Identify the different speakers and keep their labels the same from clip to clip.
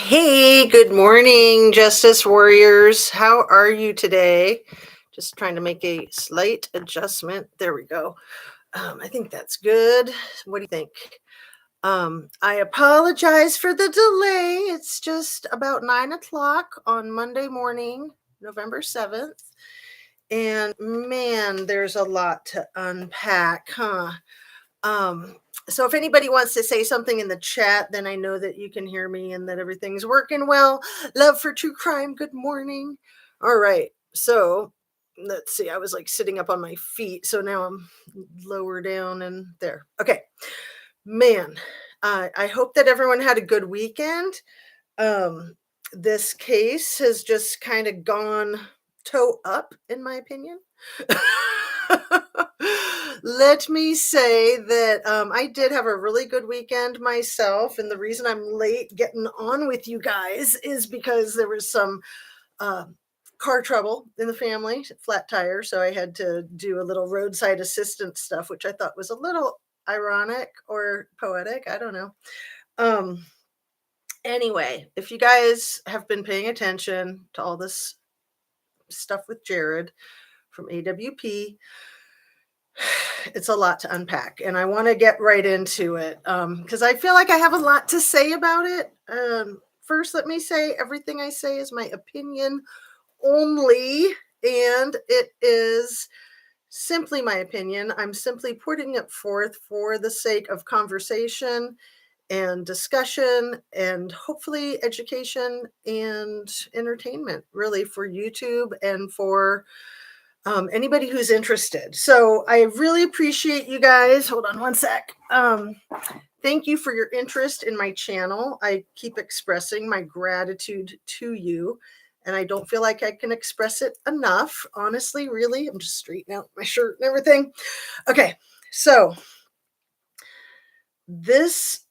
Speaker 1: Hey, good morning, Justice Warriors. How are you today? Just trying to make a slight adjustment. There we go. I think that's good. What do you think? I apologize for the delay. It's just about 9 o'clock on Monday morning, November 7th. And man, there's a lot to unpack, huh? Um, so if anybody wants to say something in the chat, then I know that you can hear me and that everything's working well. Love for true crime. Good morning. All right. So let's see. I was like sitting up on my feet. So now I'm lower down and there. Okay. Man, I hope that everyone had a good weekend. This case has just kind of gone toe up, in my opinion. Let me say that I did have a really good weekend myself. And the reason I'm late getting on with you guys is because there was some uh, car trouble in the family, flat tire. So I had to do a little roadside assistance stuff, which I thought was a little ironic or poetic. I don't know. Um, anyway, if you guys have been paying attention to all this stuff with Jared from AWP, it's a lot to unpack, and I want to get right into it because I feel like I have a lot to say about it. First, let me say everything I say is my opinion only, and it is simply my opinion. I'm simply putting it forth for the sake of conversation and discussion and hopefully education and entertainment, really, for YouTube and for anybody who's interested. So I really appreciate you guys. Hold on one sec. Thank you for your interest in my channel. I keep expressing my gratitude to you, and I don't feel like I can express it enough. Honestly, really, I'm just straightening out my shirt and everything. Okay, so this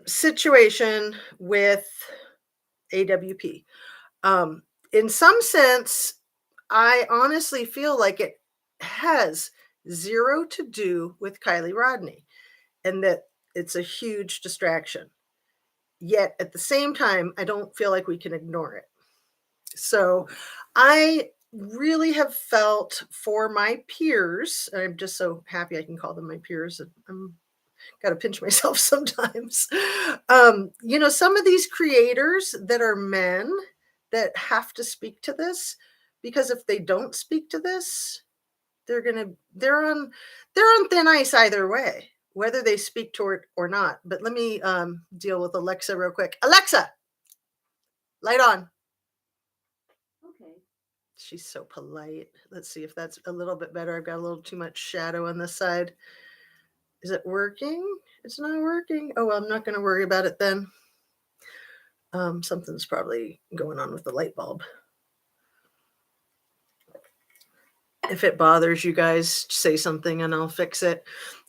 Speaker 1: situation with AWP, in some sense, I honestly feel like it has zero to do with Kylie Rodney and that it's a huge distraction. Yet at the same time, I don't feel like we can ignore it. So I really have felt for my peers. I'm just so happy I can call them my peers. I'm got to pinch myself sometimes. Some of these creators that are men that have to speak to this, because if they don't speak to this, they're on thin ice either way, whether they speak to it or not. But let me deal with Alexa real quick. Alexa, light on. Okay. She's so polite. Let's see if that's a little bit better. I've got a little too much shadow on this side. Is it working? It's not working. Oh, well, I'm not going to worry about it then. Something's probably going on with the light bulb. If it bothers you guys, say something and I'll fix it.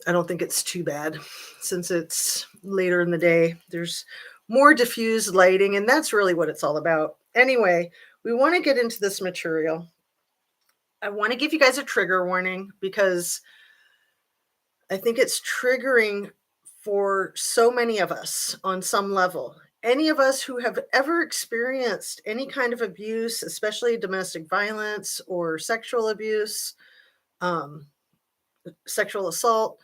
Speaker 1: I don't think it's too bad since it's later in the day. There's more diffused lighting, and that's really what it's all about. Anyway, we want to get into this material. I want to give you guys a trigger warning because I think it's triggering for so many of us on some level. Any of us who have ever experienced any kind of abuse, especially domestic violence or sexual abuse, sexual assault,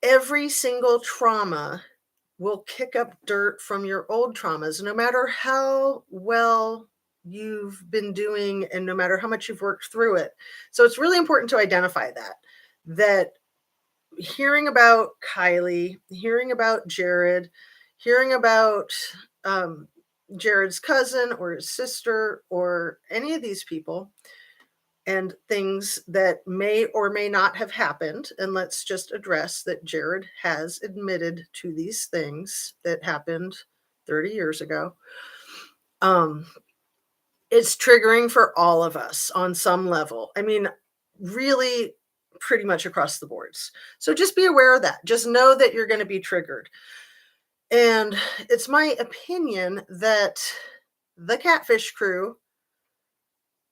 Speaker 1: every single trauma will kick up dirt from your old traumas, no matter how well you've been doing and no matter how much you've worked through it. So it's really important to identify that hearing about Kylie, hearing about Jared, hearing about Jared's cousin or his sister or any of these people and things that may or may not have happened. And let's just address that Jared has admitted to these things that happened 30 years ago. It's triggering for all of us on some level. I mean, really pretty much across the boards. So just be aware of that. Just know that you're going to be triggered. And it's my opinion that the Catfish crew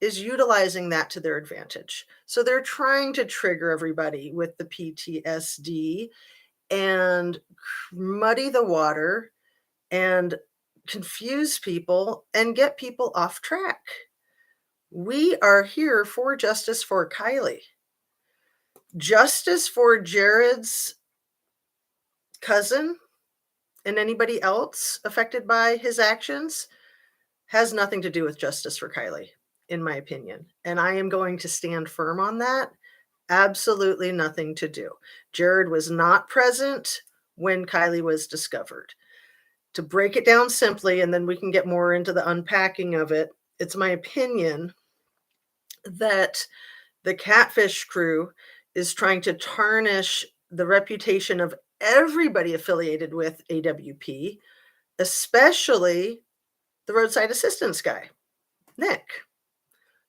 Speaker 1: is utilizing that to their advantage. So they're trying to trigger everybody with the PTSD and muddy the water and confuse people and get people off track. We are here for justice for Kylie. Justice for Jared's cousin and anybody else affected by his actions has nothing to do with justice for Kylie, in my opinion. And I am going to stand firm on that. Absolutely nothing to do. Jared was not present when Kylie was discovered. To break it down simply, and then we can get more into the unpacking of it, it's my opinion that the catfish crew is trying to tarnish the reputation of everybody affiliated with AWP, especially the roadside assistance guy, Nick.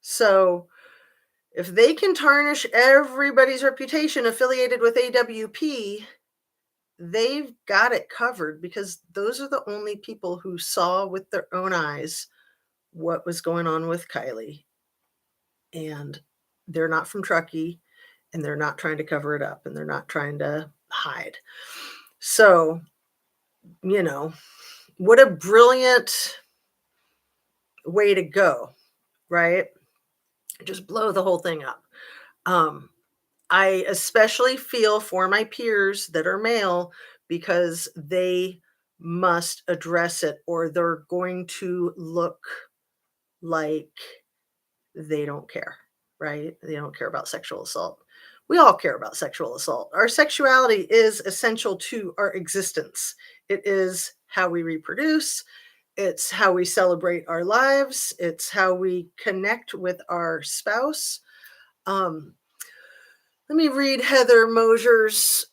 Speaker 1: So if they can tarnish everybody's reputation affiliated with AWP, they've got it covered because those are the only people who saw with their own eyes what was going on with Kylie. And they're not from Truckee, and they're not trying to cover it up, and they're not trying to hide. So, you know, what a brilliant way to go, right? Just blow the whole thing up. I especially feel for my peers that are male because they must address it or they're going to look like they don't care, right? They don't care about sexual assault. We all care about sexual assault. Our sexuality is essential to our existence. It is how we reproduce. It's how we celebrate our lives. It's how we connect with our spouse. Um, Let me read Heather Mosier's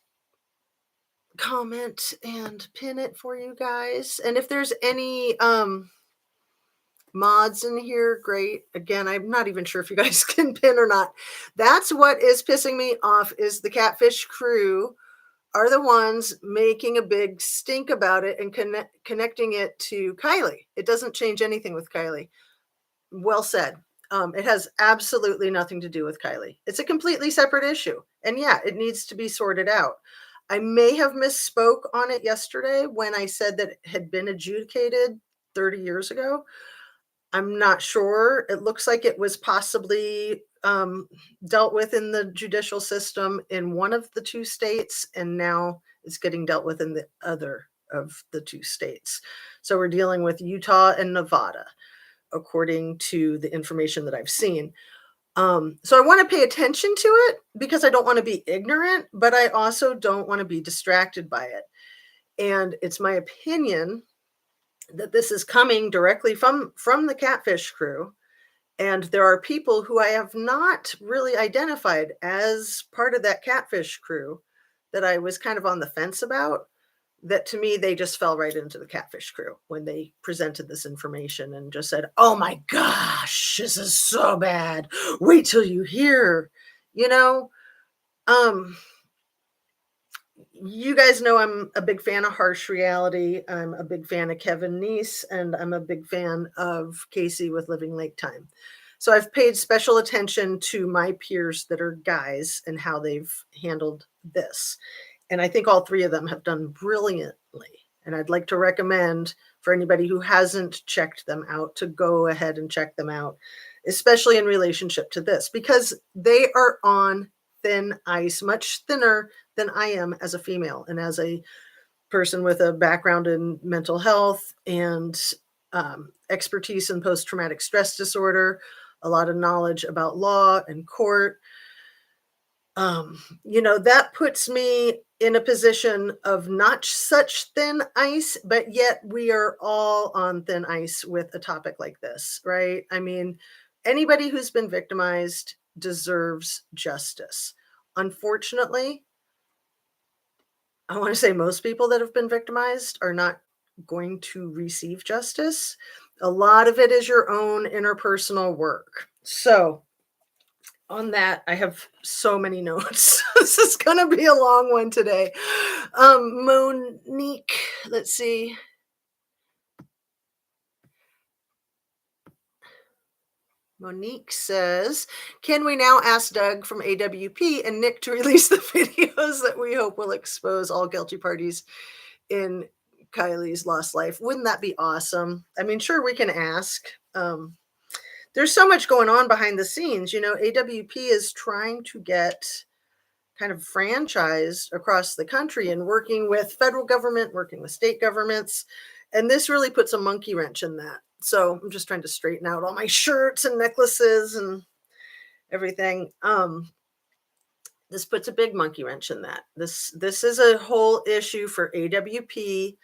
Speaker 1: comment and pin it for you guys. And if there's any mods in here, great. Again, I'm not even sure if you guys can pin or not. That's what is pissing me off is the catfish crew are the ones making a big stink about it and connecting it to Kylie. It doesn't change anything with Kylie. Well said. It has absolutely nothing to do with Kylie. It's a completely separate issue. And yeah, it needs to be sorted out. I may have misspoke on it yesterday when I said that it had been adjudicated 30 years ago. I'm not sure. It looks like it was possibly dealt with in the judicial system in one of the two states, and now it's getting dealt with in the other of the two states. So we're dealing with Utah and Nevada, according to the information that I've seen. So I want to pay attention to it because I don't want to be ignorant, but I also don't want to be distracted by it. And it's my opinion that this is coming directly from the catfish crew. And there are people who I have not really identified as part of that catfish crew that I was kind of on the fence about. That to me, they just fell right into the catfish crew when they presented this information and just said, oh my gosh, this is so bad. Wait till you hear, you know, you guys know I'm a big fan of Harsh Reality. I'm a big fan of Kevin Neese, and I'm a big fan of Casey with Living Lake Time. So I've paid special attention to my peers that are guys and how they've handled this. And I think all three of them have done brilliantly. And I'd like to recommend for anybody who hasn't checked them out to go ahead and check them out, especially in relationship to this, because they are on thin ice, much thinner than I am as a female and as a person with a background in mental health and expertise in post-traumatic stress disorder, a lot of knowledge about law and court. That puts me in a position of not such thin ice, but yet we are all on thin ice with a topic like this, right? I mean, anybody who's been victimized deserves justice. Unfortunately, I want to say most people that have been victimized are not going to receive justice. A lot of it is your own interpersonal work. So, on that, I have so many notes. This is going to be a long one today. Monique, let's see. Monique says, can we now ask Doug from AWP and Nick to release the videos that we hope will expose all guilty parties in Kylie's lost life. Wouldn't that be awesome? I mean, sure, we can ask. There's so much going on behind the scenes. AWP is trying to get kind of franchised across the country and working with federal government, working with state governments. And this really puts a monkey wrench in that. So I'm just trying to straighten out all my shirts and necklaces and everything. This puts a big monkey wrench in that. This is a whole issue for AWP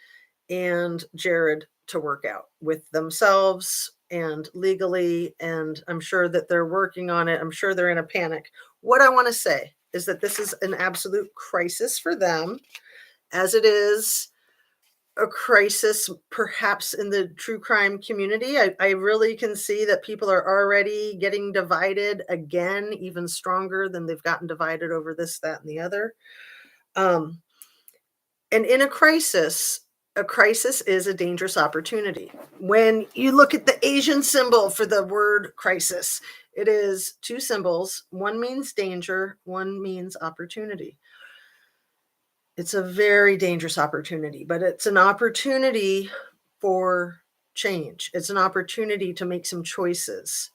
Speaker 1: and Jared to work out with themselves and legally. And I'm sure that they're working on it. I'm sure they're in a panic. What I want to say is that this is an absolute crisis for them, as it is a crisis perhaps in the true crime community. I really can see that people are already getting divided again, even stronger than they've gotten divided over this, that, and the other. And in a crisis is a dangerous opportunity. When you look at the Asian symbol for the word crisis, it is two symbols. One means danger, one means opportunity. It's a very dangerous opportunity, but it's an opportunity for change. It's an opportunity to make some choices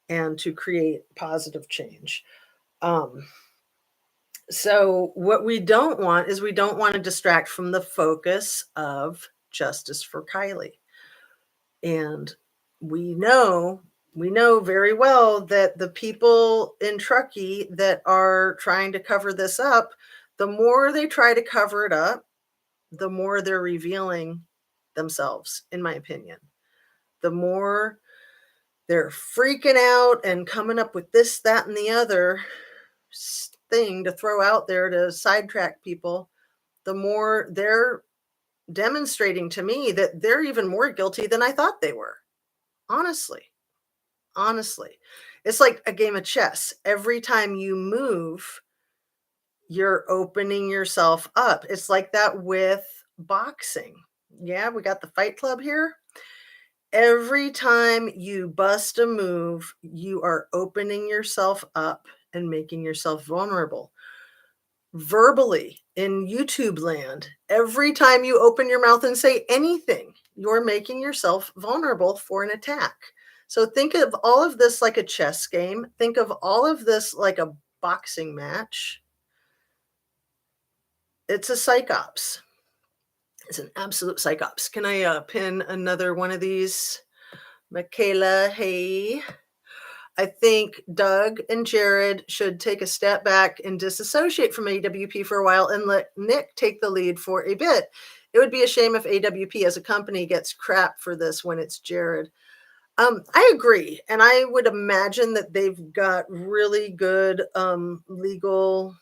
Speaker 1: and to create positive change. So what we don't want is we don't want to distract from the focus of justice for Kylie. And we know very well that the people in Truckee that are trying to cover this up, the more they try to cover it up, the more they're revealing themselves, in my opinion. The more they're freaking out and coming up with this, that, and the other thing to throw out there to sidetrack people, the more they're demonstrating to me that they're even more guilty than I thought they were. Honestly. It's like a game of chess. Every time you move, you're opening yourself up. It's like that with boxing. Yeah, we got the Fight Club here. Every time you bust a move, you are opening yourself up and making yourself vulnerable. Verbally, in YouTube land, every time you open your mouth and say anything, you're making yourself vulnerable for an attack. So think of all of this like a chess game. Think of all of this like a boxing match. It's a psychops. It's an absolute psychops. Can I pin another one of these? Michaela, hey. I think Doug and Jared should take a step back and disassociate from AWP for a while and let Nick take the lead for a bit. It would be a shame if AWP as a company gets crap for this when it's Jared. I agree. And I would imagine that they've got really good legal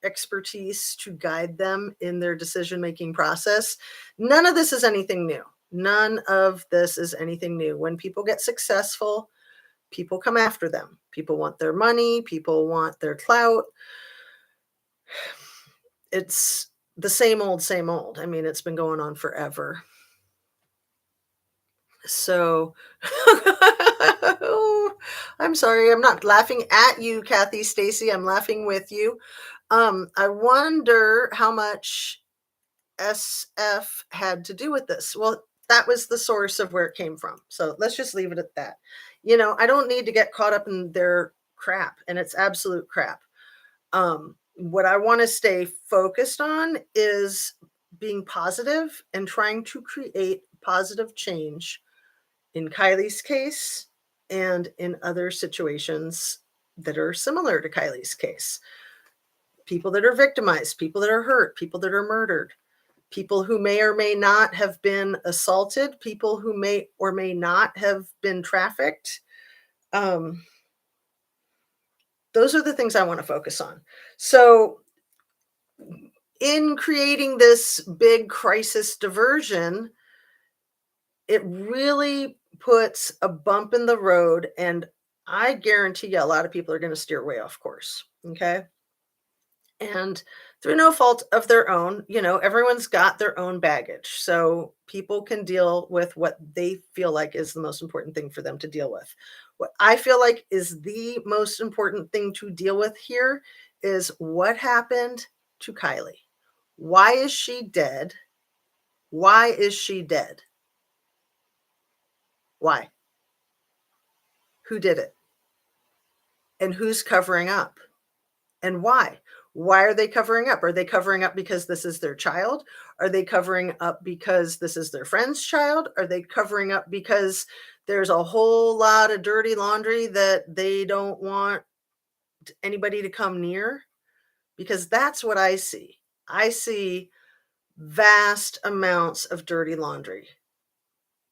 Speaker 1: expertise to guide them in their decision-making process. None of this is anything new. None of this is anything new. When people get successful, people come after them. People want their money. People want their clout. It's the same old, same old. I mean, it's been going on forever. So, I'm sorry. I'm not laughing at you, Kathy, Stacy. I'm laughing with you. I wonder how much SF had to do with this. Well, that was the source of where it came from. So let's just leave it at that. I don't need to get caught up in their crap, and it's absolute crap. What I want to stay focused on is being positive and trying to create positive change in Kylie's case and in other situations that are similar to Kylie's case. People that are victimized, people that are hurt, people that are murdered, people who may or may not have been assaulted, people who may or may not have been trafficked. Those are the things I want to focus on. So in creating this big crisis diversion, it really puts a bump in the road, and I guarantee you a lot of people are going to steer way off course. Okay. And through no fault of their own, everyone's got their own baggage. So people can deal with what they feel like is the most important thing for them to deal with. What I feel like is the most important thing to deal with here is what happened to Kylie. Why is she dead? Why is she dead? Why? Who did it? And who's covering up? And why? Why are they covering up? Are they covering up because this is their child? Are they covering up because this is their friend's child? Are they covering up because there's a whole lot of dirty laundry that they don't want anybody to come near? Because that's what I see. I see vast amounts of dirty laundry.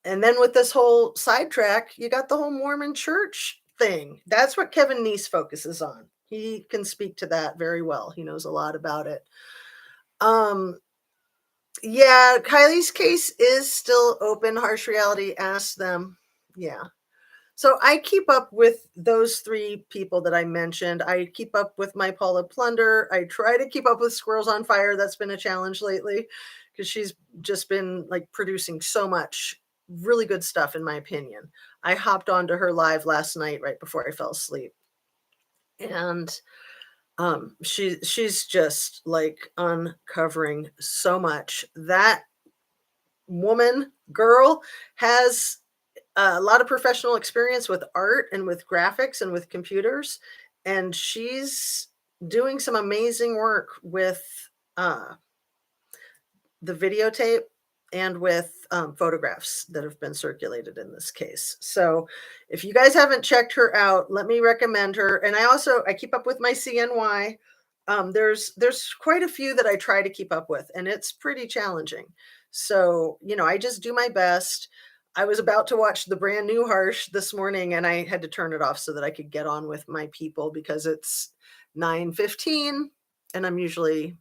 Speaker 1: And then with this whole sidetrack, you got the whole Mormon church thing. That's what Kevin Neese focuses on. He can speak to that very well. He knows a lot about it. Um, yeah, Kylie's case is still open. Harsh Reality asked them. Yeah. So I keep up with those three people that I mentioned. I keep up with my Paula Plunder. I try to keep up with Squirrels on Fire. That's been a challenge lately because she's just been like producing so much really good stuff, in my opinion. I hopped onto her live last night right before I fell asleep. And she's just like uncovering so much. That girl has a lot of professional experience with art and with graphics and with computers, and she's doing some amazing work with uh, the videotape and with photographs that have been circulated in this case. So if you guys haven't checked her out, let me recommend her. And I keep up with my CNY. There's quite a few that I try to keep up with, and it's pretty challenging. So, I just do my best. I was about to watch the brand new Harsh this morning, and I had to turn it off so that I could get on with my people because it's 9:15 and I'm usually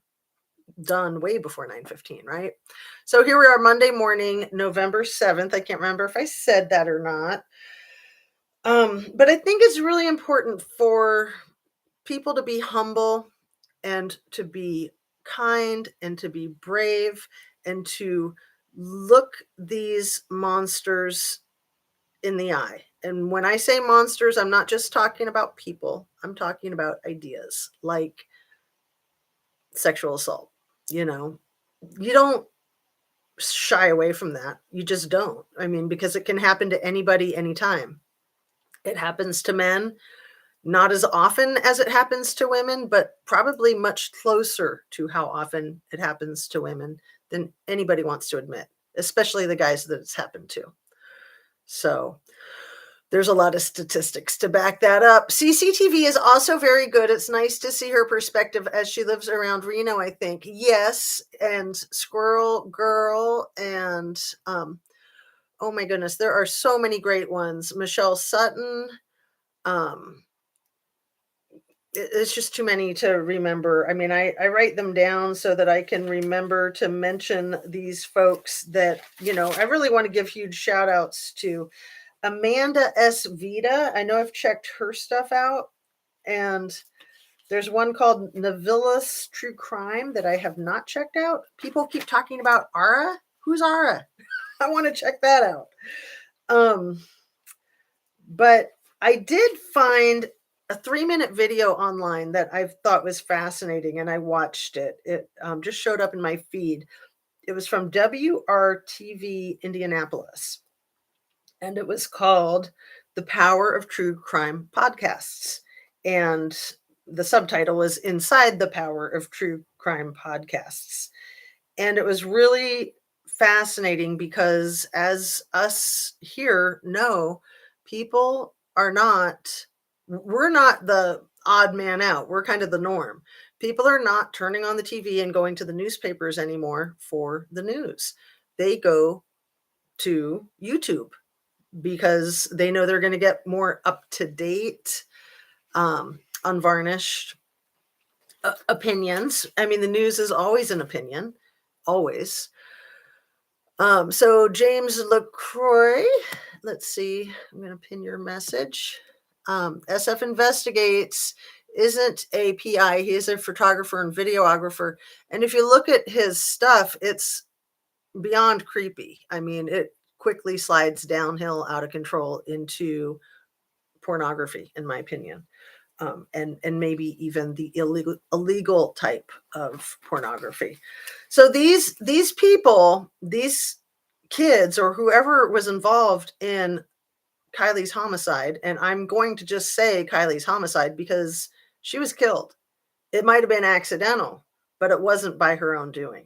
Speaker 1: done way before 9:15, right? So here we are, Monday morning, November 7th. I can't remember if I said that or not. But I think it's really important for people to be humble and to be kind and to be brave and to look these monsters in the eye. And when I say monsters, I'm not just talking about people, I'm talking about ideas like sexual assault. You know, you don't shy away from that. You just don't. I mean, because it can happen to anybody anytime. It happens to men, not as often as it happens to women, but probably much closer to how often it happens to women than anybody wants to admit, especially the guys that it's happened to. So there's a lot of statistics to back that up. CCTV is also very good. It's nice to see her perspective as she lives around Reno, I think. Yes, and Squirrel Girl and oh my goodness, there are so many great ones. Michelle Sutton. Um, it's just too many to remember. I mean, I write them down so that I can remember to mention these folks that, I really want to give huge shout outs to. Amanda S. Vita. I know I've checked her stuff out, and there's one called Navilis True Crime that I have not checked out. People keep talking about Ara. Who's Ara? I want to check that out. But I did find a 3-minute video online that I thought was fascinating, and I watched it. It just showed up in my feed. It was from WRTV Indianapolis, and it was called The Power of True Crime Podcasts. And the subtitle was Inside the Power of True Crime Podcasts. And it was really fascinating because, as us here know, we're not the odd man out. We're kind of the norm. People are not turning on the TV and going to the newspapers anymore for the news. They go to YouTube because they know they're going to get more up to date, unvarnished opinions. I mean, the news is always an opinion, always. So James LaCroix, let's see, I'm going to pin your message. SF Investigates isn't a PI. He is a photographer and videographer. And if you look at his stuff, it's beyond creepy. I mean, it quickly slides downhill out of control into pornography, in my opinion. and maybe even the illegal type of pornography. So these people, these kids, or whoever was involved in Kylie's homicide, and I'm going to just say Kylie's homicide because she was killed. It might have been accidental, but it wasn't by her own doing.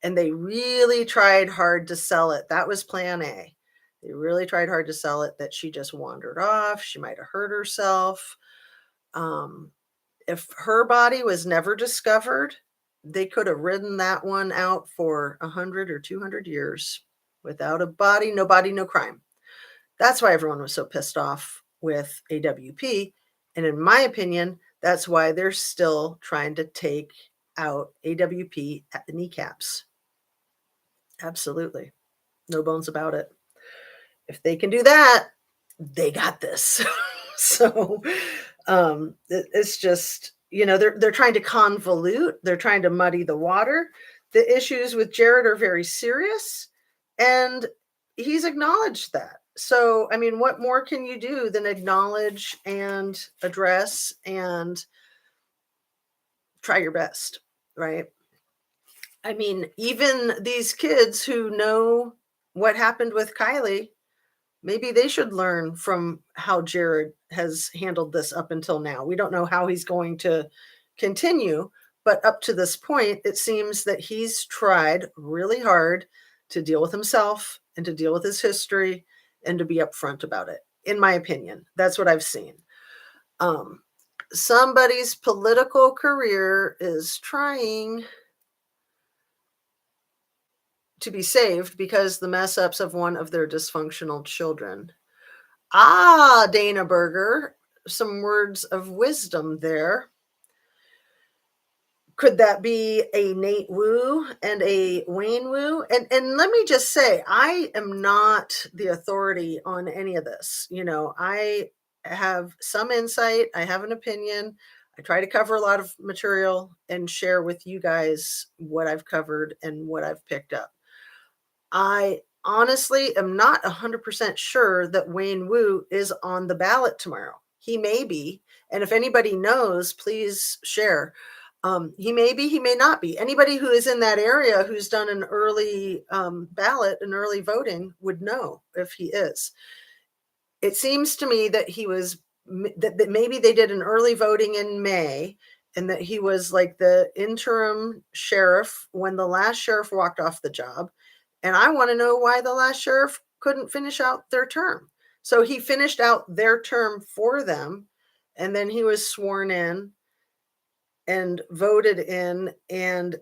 Speaker 1: And they really tried hard to sell it. That was plan A. They really tried hard to sell it that she just wandered off. She might have hurt herself. Um, if her body was never discovered, they could have ridden that one out for 100 or 200 years without a body, no body, no crime. That's why everyone was so pissed off with AWP. And in my opinion, that's why they're still trying to take out AWP at the kneecaps. Absolutely. No bones about it. If they can do that, they got this. So it's just, they're trying to convolute, they're trying to muddy the water. The issues with Jared are very serious, and he's acknowledged that. So, I mean, what more can you do than acknowledge and address and try your best, right? I mean, even these kids who know what happened with Kylie, maybe they should learn from how Jared has handled this up until now. We don't know how he's going to continue, but up to this point, it seems that he's tried really hard to deal with himself and to deal with his history and to be upfront about it. In my opinion, that's what I've seen. Somebody's political career is trying to be saved because the mess ups of one of their dysfunctional children. Ah, Dana Berger, some words of wisdom there. Could that be a Nate Wu and a Wayne Wu? And let me just say, I am not the authority on any of this. I have some insight, I have an opinion. I try to cover a lot of material and share with you guys what I've covered and what I've picked up. I honestly am not 100% sure that Wayne Wu is on the ballot tomorrow. He may be. And if anybody knows, please share. He may be, he may not be. Anybody who is in that area who's done an early ballot, an early voting, would know if he is. It seems to me that that maybe they did an early voting in May, and that he was like the interim sheriff when the last sheriff walked off the job. And I want to know why the last sheriff couldn't finish out their term. So he finished out their term for them, and then he was sworn in and voted in, and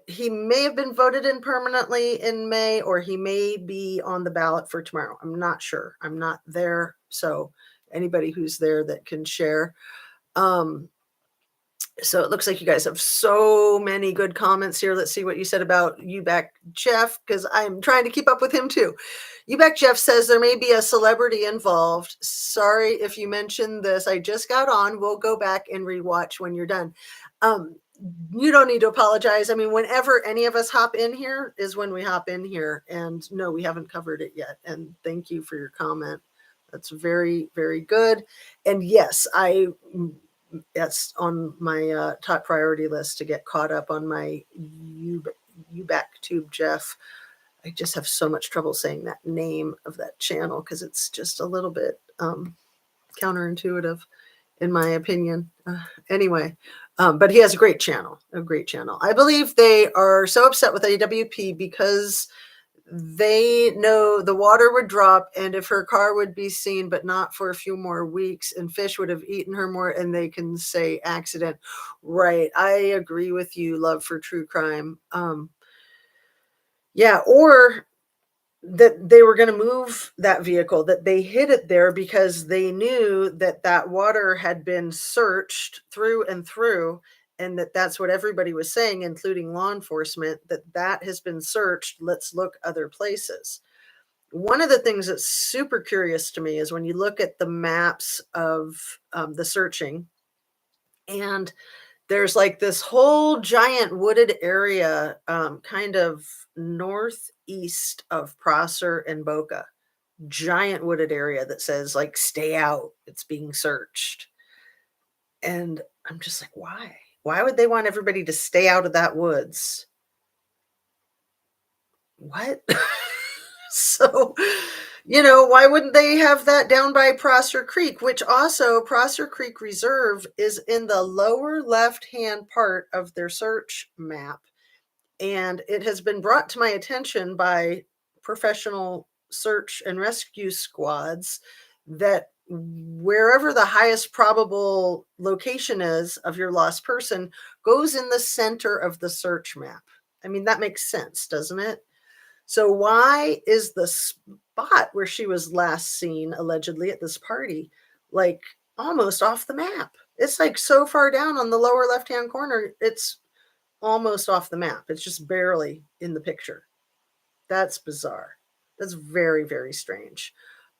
Speaker 1: he may have been voted in permanently in May, or he may be on the ballot for tomorrow. I'm not sure. I'm not there. So anybody who's there that can share. So it looks like you guys have so many good comments here. Let's see what you said about you back Jeff, because I'm trying to keep up with him too. You back Jeff says there may be a celebrity involved. Sorry if you mentioned this. I just got on. We'll go back and rewatch when you're done. You don't need to apologize. I mean, whenever any of us hop in here is when we hop in here. And no, we haven't covered it yet. And thank you for your comment. That's very, very good. And yes, that's on my top priority list to get caught up on my you back tube, Jeff. I just have so much trouble saying that name of that channel because it's just a little bit counterintuitive, in my opinion. Anyway, but he has a great channel. I believe they are so upset with AWP because they know the water would drop, and if her car would be seen, but not for a few more weeks, and fish would have eaten her more, and they can say accident. Right. I agree with you, love for true crime. Yeah, or that they were going to move that vehicle, that they hid it there because they knew that that water had been searched through and through, and that's what everybody was saying, including law enforcement, that has been searched. Let's look other places. One of the things that's super curious to me is when you look at the maps of the searching, and there's like this whole giant wooded area kind of northeast of Prosser and Boca. Giant wooded area that says like stay out, it's being searched. And I'm just like, why? Why would they want everybody to stay out of that woods? What? So, why wouldn't they have that down by Prosser Creek, which also Prosser Creek Reserve is in the lower left-hand part of their search map. And it has been brought to my attention by professional search and rescue squads that wherever the highest probable location is of your lost person goes in the center of the search map. I mean, that makes sense, doesn't it? So why is the spot where she was last seen allegedly at this party like almost off the map? It's like so far down on the lower left-hand corner, it's almost off the map. It's just barely in the picture. That's bizarre. That's very, very strange.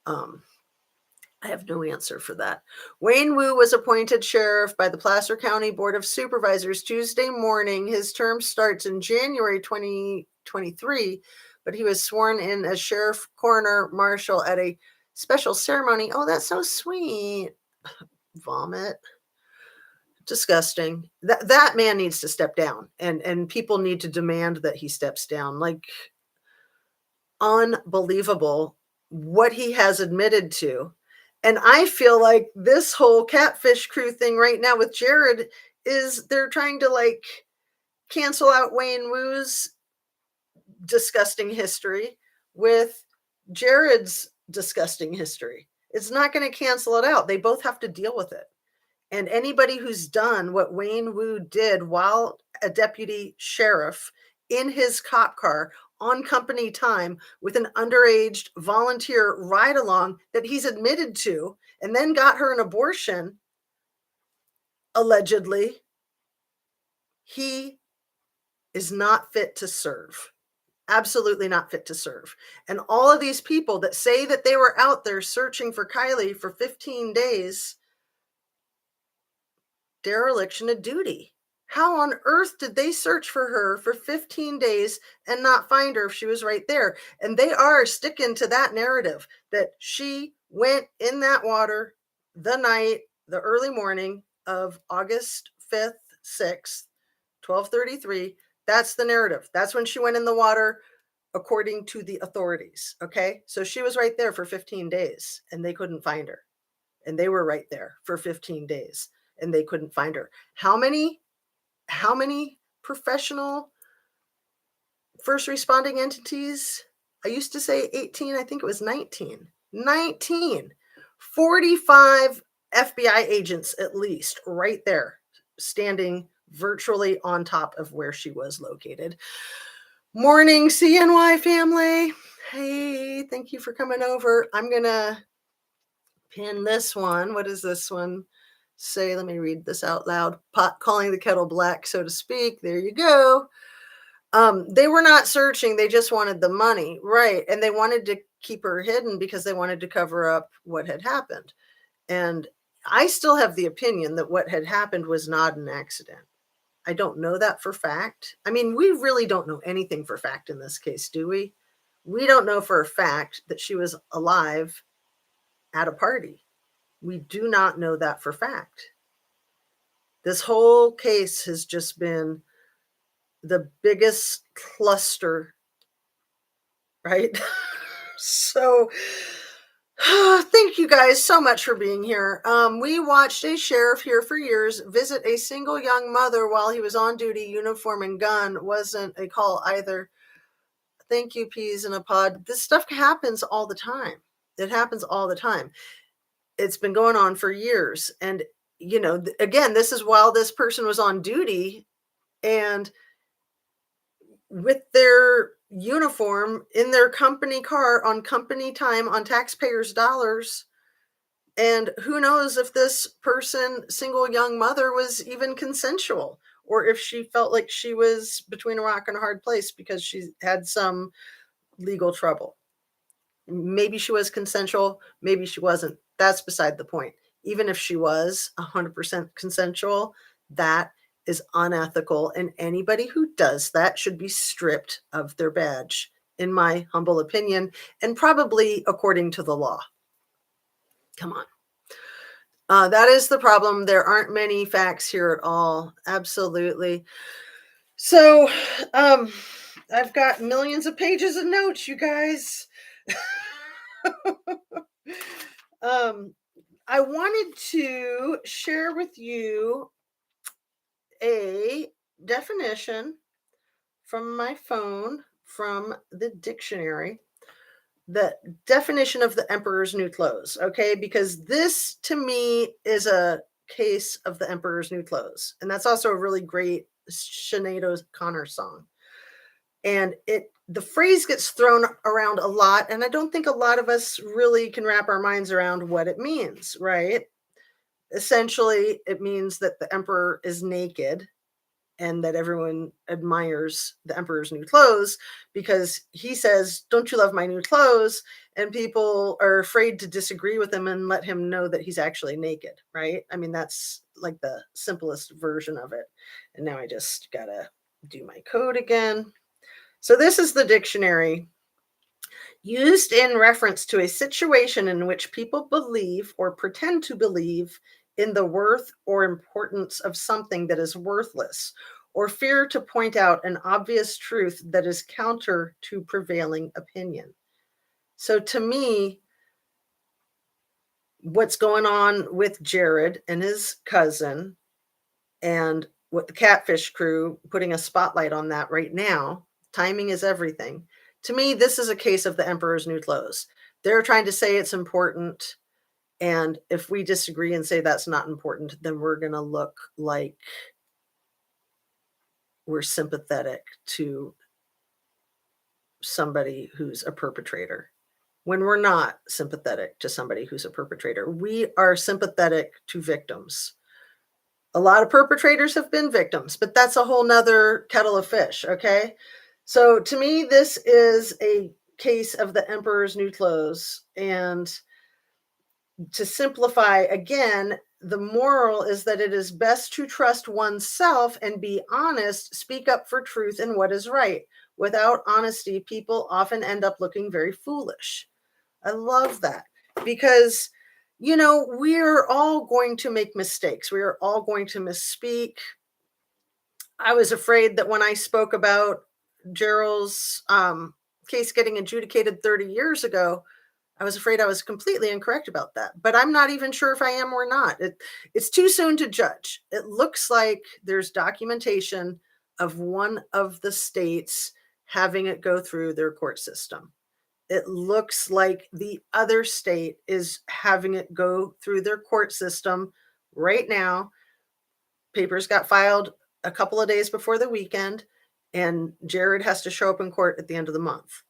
Speaker 1: I have no answer for that. Wayne Wu was appointed sheriff by the Placer County Board of Supervisors Tuesday morning. His term starts in January 2023, but he was sworn in as sheriff coroner marshal at a special ceremony. Oh, that's so sweet. Vomit. Disgusting. That man needs to step down, and people need to demand that he steps down. Like, unbelievable what he has admitted to. And I feel like this whole catfish crew thing right now with Jared is they're trying to like cancel out Wayne Wu's disgusting history with Jared's disgusting history. It's not going to cancel it out. They both have to deal with it. And anybody who's done what Wayne Wu did while a deputy sheriff in his cop car on company time with an underage volunteer ride along that he's admitted to and then got her an abortion, allegedly, he is not fit to serve. Absolutely not fit to serve. And all of these people that say that they were out there searching for Kylie for 15 days, dereliction of duty. How on earth did they search for her for 15 days and not find her if she was right there? And they are sticking to that narrative that she went in that water the early morning of August 5th, 6th, 12:33. That's the narrative. That's when she went in the water, according to the authorities. Okay. So she was right there for 15 days and they couldn't find her. And they were right there for 15 days and they couldn't find her. How many professional first responding entities? I used to say 18. I think it was 19. 45 FBI agents at least right there standing virtually on top of where she was located. Morning, CNY family. Hey, thank you for coming over. I'm going to pin this one. What does this one say? Let me read this out loud. Pot calling the kettle black, so to speak. There you go. They were not searching. They just wanted the money. Right. And they wanted to keep her hidden because they wanted to cover up what had happened. And I still have the opinion that what had happened was not an accident. I don't know that for fact. I mean, we really don't know anything for fact in this case, do we? We don't know for a fact that she was alive at a party. We do not know that for fact. This whole case has just been the biggest cluster, right? So thank you guys so much for being here. We watched a sheriff here for years visit a single young mother while he was on duty. Uniform and gun wasn't a call either. Thank you, Peas in a Pod. This stuff happens all the time. It happens all the time. It's been going on for years. And, again, this is while this person was on duty and with their uniform in their company car on company time on taxpayers' dollars. And who knows if this person, single young mother, was even consensual or if she felt like she was between a rock and a hard place because she had some legal trouble. Maybe she was consensual, maybe she wasn't. That's beside the point. Even if she was 100% consensual, that is unethical, and anybody who does that should be stripped of their badge, in my humble opinion, and probably according to the law. Come on. That is the problem. There aren't many facts here at all. Absolutely. So, um, I've got millions of pages of notes, you guys. um, I wanted to share with you a definition from my phone from the dictionary, the definition of the emperor's new clothes, okay? Because this to me is a case of the emperor's new clothes. And that's also a really great Sinead O'Connor song. And the phrase gets thrown around a lot, and I don't think a lot of us really can wrap our minds around what it means, right? Essentially, it means that the emperor is naked and that everyone admires the emperor's new clothes because he says, "Don't you love my new clothes?" And people are afraid to disagree with him and let him know that he's actually naked, right? I mean, that's like the simplest version of it. And now I just gotta do my code again. So, this is the dictionary. Used in reference to a situation in which people believe or pretend to believe in the worth or importance of something that is worthless, or fear to point out an obvious truth that is counter to prevailing opinion. So, to me, what's going on with Jared and his cousin, and what the Catfish crew putting a spotlight on that right now, timing is everything. To me, this is a case of the emperor's new clothes. They're trying to say it's important. And if we disagree and say that's not important, then we're going to look like we're sympathetic to somebody who's a perpetrator when we're not sympathetic to somebody who's a perpetrator. We are sympathetic to victims. A lot of perpetrators have been victims, but that's a whole nother kettle of fish. Okay. So to me, this is a case of the emperor's new clothes. And to simplify again, the moral is that it is best to trust oneself and be honest, speak up for truth and what is right. Without honesty, people often end up looking very foolish. I love that because, we're all going to make mistakes. We are all going to misspeak. I was afraid that when I spoke about Gerald's case getting adjudicated 30 years ago, I was afraid I was completely incorrect about that, but I'm not even sure if I am or not. It's too soon to judge. It looks like there's documentation of one of the states having it go through their court system. It looks like the other state is having it go through their court system right now. Papers got filed a couple of days before the weekend, and Jared has to show up in court at the end of the month.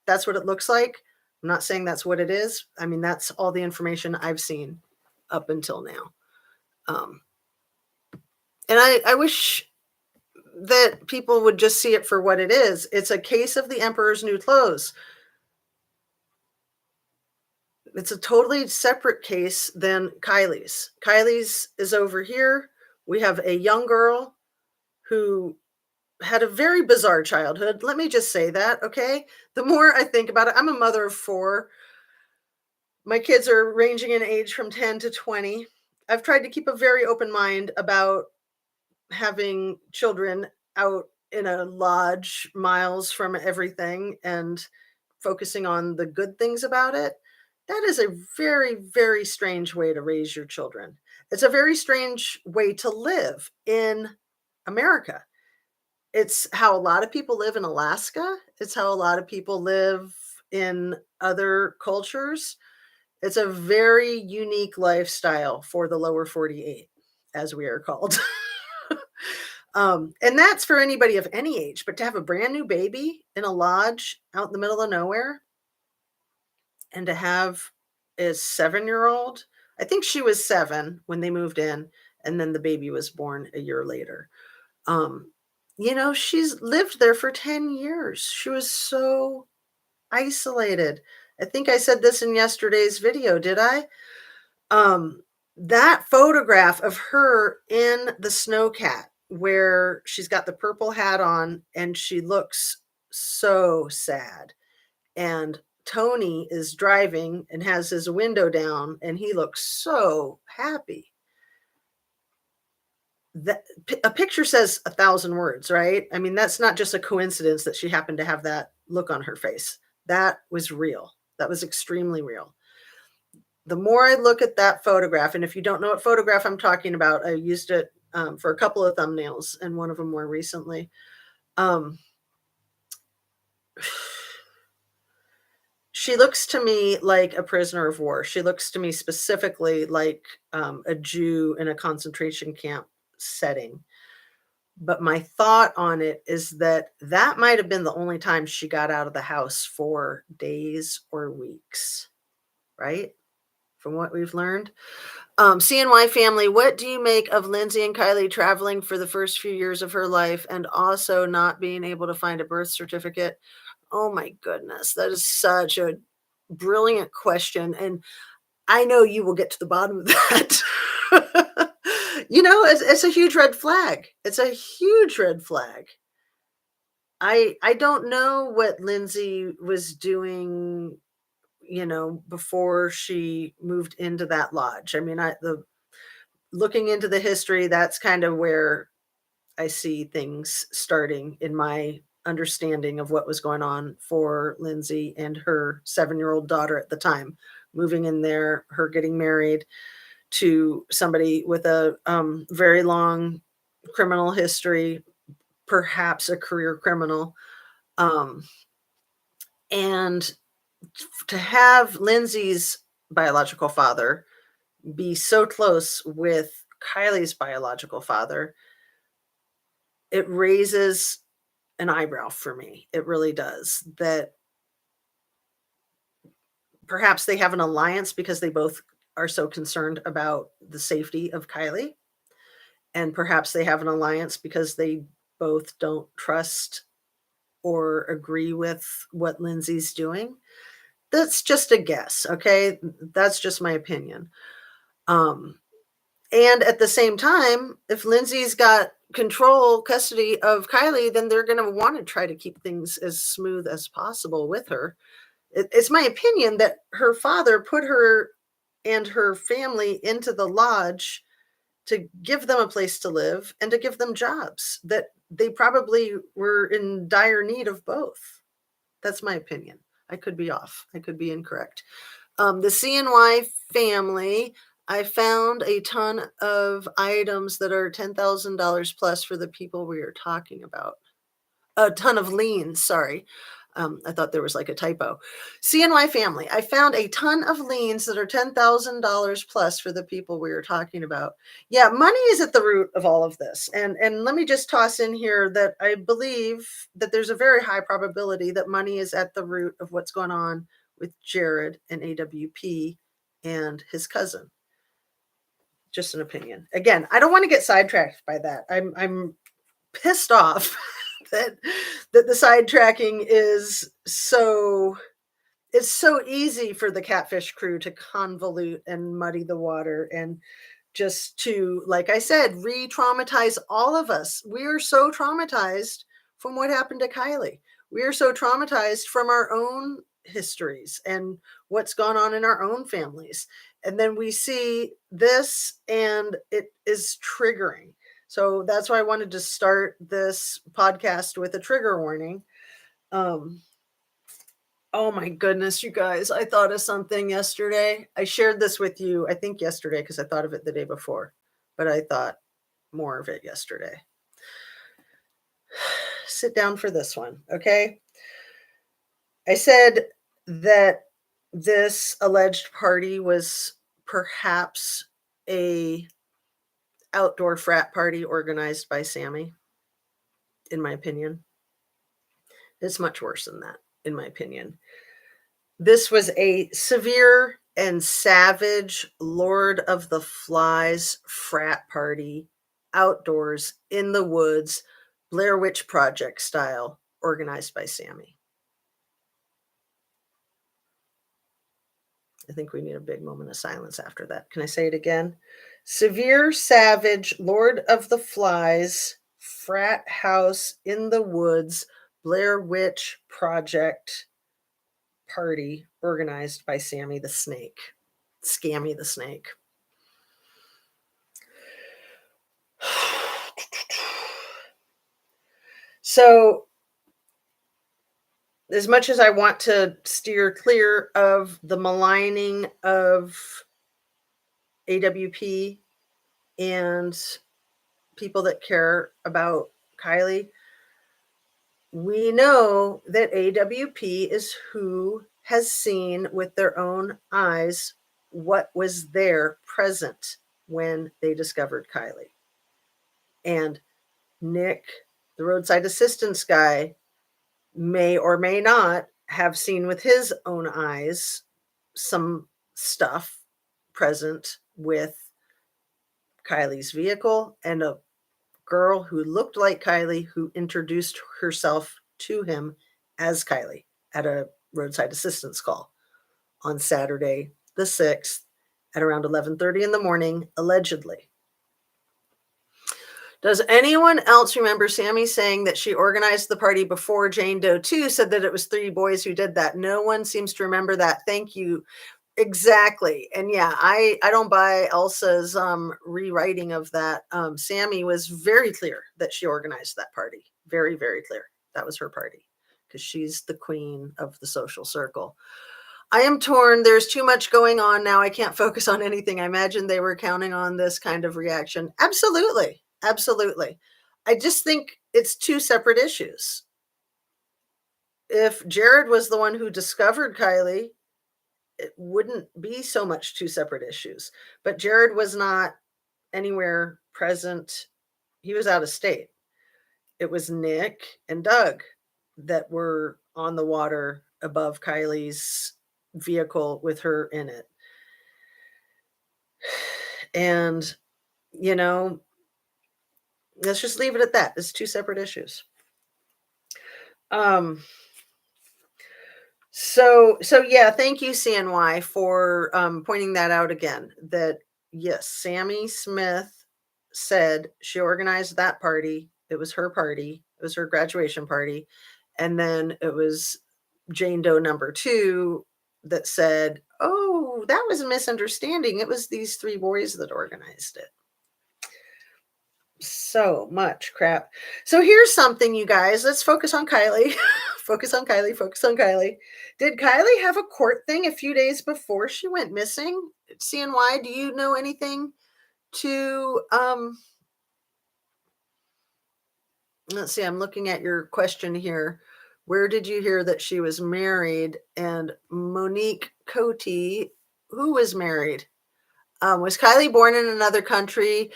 Speaker 1: That's what it looks like. I'm not saying that's what it is. I mean, that's all the information I've seen up until now. Um, and I wish that people would just see it for what it is. It's a case of the emperor's new clothes. It's a totally separate case than Kylie's. Kylie's is over here. We have a young girl who had a very bizarre childhood. Let me just say that, okay? The more I think about it, I'm a mother of 4. My kids are ranging in age from 10 to 20. I've tried to keep a very open mind about having children out in a lodge miles from everything and focusing on the good things about it. That is a very, very strange way to raise your children. It's a very strange way to live in America. It's how a lot of people live in Alaska. It's how a lot of people live in other cultures. It's a very unique lifestyle for the lower 48, as we are called. And that's for anybody of any age, but to have a brand new baby in a lodge out in the middle of nowhere and to have a 7-year-old, I think she was 7 when they moved in, and then the baby was born a year later. Um, she's lived there for 10 years. She was so isolated. I think I said this in yesterday's video, did I? Um, that photograph of her in the snowcat where she's got the purple hat on and she looks so sad and Tony is driving and has his window down and he looks so happy. That a picture says 1,000 words, right? I mean, that's not just a coincidence that she happened to have that look on her face. That was real. That was extremely real. The more I look at that photograph, and if you don't know what photograph I'm talking about, I used it for a couple of thumbnails and one of them more recently. Um, she looks to me like a prisoner of war. She looks to me specifically like a Jew in a concentration camp setting. But my thought on it is that that might have been the only time she got out of the house for days or weeks, right? From what we've learned. CNY family, what do you make of Lindsay and Kylie traveling for the first few years of her life and also not being able to find a birth certificate? Oh my goodness, that is such a brilliant question. And I know you will get to the bottom of that. It's a huge red flag. It's a huge red flag. I don't know what Lindsay was doing, before she moved into that lodge. I mean, looking into the history, that's kind of where I see things starting in my understanding of what was going on for Lindsay and her 7-year-old daughter at the time, moving in there, her getting married to somebody with a very long criminal history, perhaps a career criminal. Um, and to have Lindsay's biological father be so close with Kylie's biological father, it raises an eyebrow for me. It really does. That perhaps they have an alliance because they both are so concerned about the safety of Kylie. And perhaps they have an alliance because they both don't trust or agree with what Lindsay's doing. That's just a guess, okay? That's just my opinion. And at the same time, if Lindsay's got custody of Kylie, then they're going to want to try to keep things as smooth as possible with her. It's my opinion that her father put her and her family into the lodge to give them a place to live and to give them jobs that they probably were in dire need of both. That's my opinion. I could be off. I could be incorrect. The CNY family, I found a ton of items that are $10,000 plus for the people we are talking about. A ton of liens, sorry. I thought there was like a typo. CNY family, I found a ton of liens that are $10,000 plus for the people we were talking about. Yeah, money is at the root of all of this. And let me just toss in here that I believe that there's a very high probability that money is at the root of what's going on with Jared and AWP and his cousin. Just an opinion. Again, I don't want to get sidetracked by that. I'm pissed off that the sidetracking is so it's so easy for the catfish crew to convolute and muddy the water and just to, like I said, re-traumatize all of us. We are so traumatized from what happened to Kylie. We are so traumatized from our own histories and what's gone on in our own families. And then we see this and it is triggering. So that's why I wanted to start this podcast with a trigger warning. Oh my goodness, you guys, I thought of something yesterday. I shared this with you, I think yesterday, because I thought of it the day before, but I thought more of it yesterday. Sit down for this one, okay? I said that this alleged party was perhaps a outdoor frat party organized by Sammy, in my opinion. It's much worse than that, in my opinion. This was a severe and savage Lord of the Flies frat party outdoors in the woods, Blair Witch Project style, organized by Sammy. I think we need a big moment of silence after that. Can I say it again? Severe, savage, Lord of the Flies, frat house in the woods, Blair Witch Project party organized by Sammy the Snake, Scammy the Snake. So, as much as I want to steer clear of the maligning of AWP and people that care about Kylie, we know that AWP is who has seen with their own eyes what was there present when they discovered Kylie. And Nick, the roadside assistance guy, may or may not have seen with his own eyes some stuff present with Kylie's vehicle and a girl who looked like Kylie who introduced herself to him as Kylie at a roadside assistance call on Saturday the 6th at around 11:30 in the morning, allegedly. Does anyone else remember Sammy saying that she organized the party before Jane Doe 2 said that it was 3 boys who did that? No one seems to remember that. Thank you. Exactly. And yeah, I don't buy Elsa's rewriting of that. Sammy was very clear that she organized that party. Very, very clear. That was her party because she's the queen of the social circle. I am torn. There's too much going on now. I can't focus on anything. I imagine they were counting on this kind of reaction. Absolutely. Absolutely. I just think it's two separate issues. If Jared was the one who discovered Kylie, it wouldn't be so much two separate issues. But Jared was not anywhere present. He was out of state. It was Nick and Doug that were on the water above Kylie's vehicle with her in it. And, you know, let's just leave it at that. It's two separate issues. So yeah, thank you, CNY, for pointing that out again. That yes, Sammy Smith said she organized that party. It was her party. It was her graduation party, and then it was Jane Doe number 2 that said, "Oh, that was a misunderstanding. It was these 3 boys that organized it." So much crap. So here's something, you guys. Let's focus on Kylie. Focus on Kylie. Focus on Kylie. Did Kylie have a court thing a few days before she went missing? CNY, do you know anything to let's see, I'm looking at your question here. Where did you hear that she was married? And Monique Cote, who was married? Was Kylie born in another country?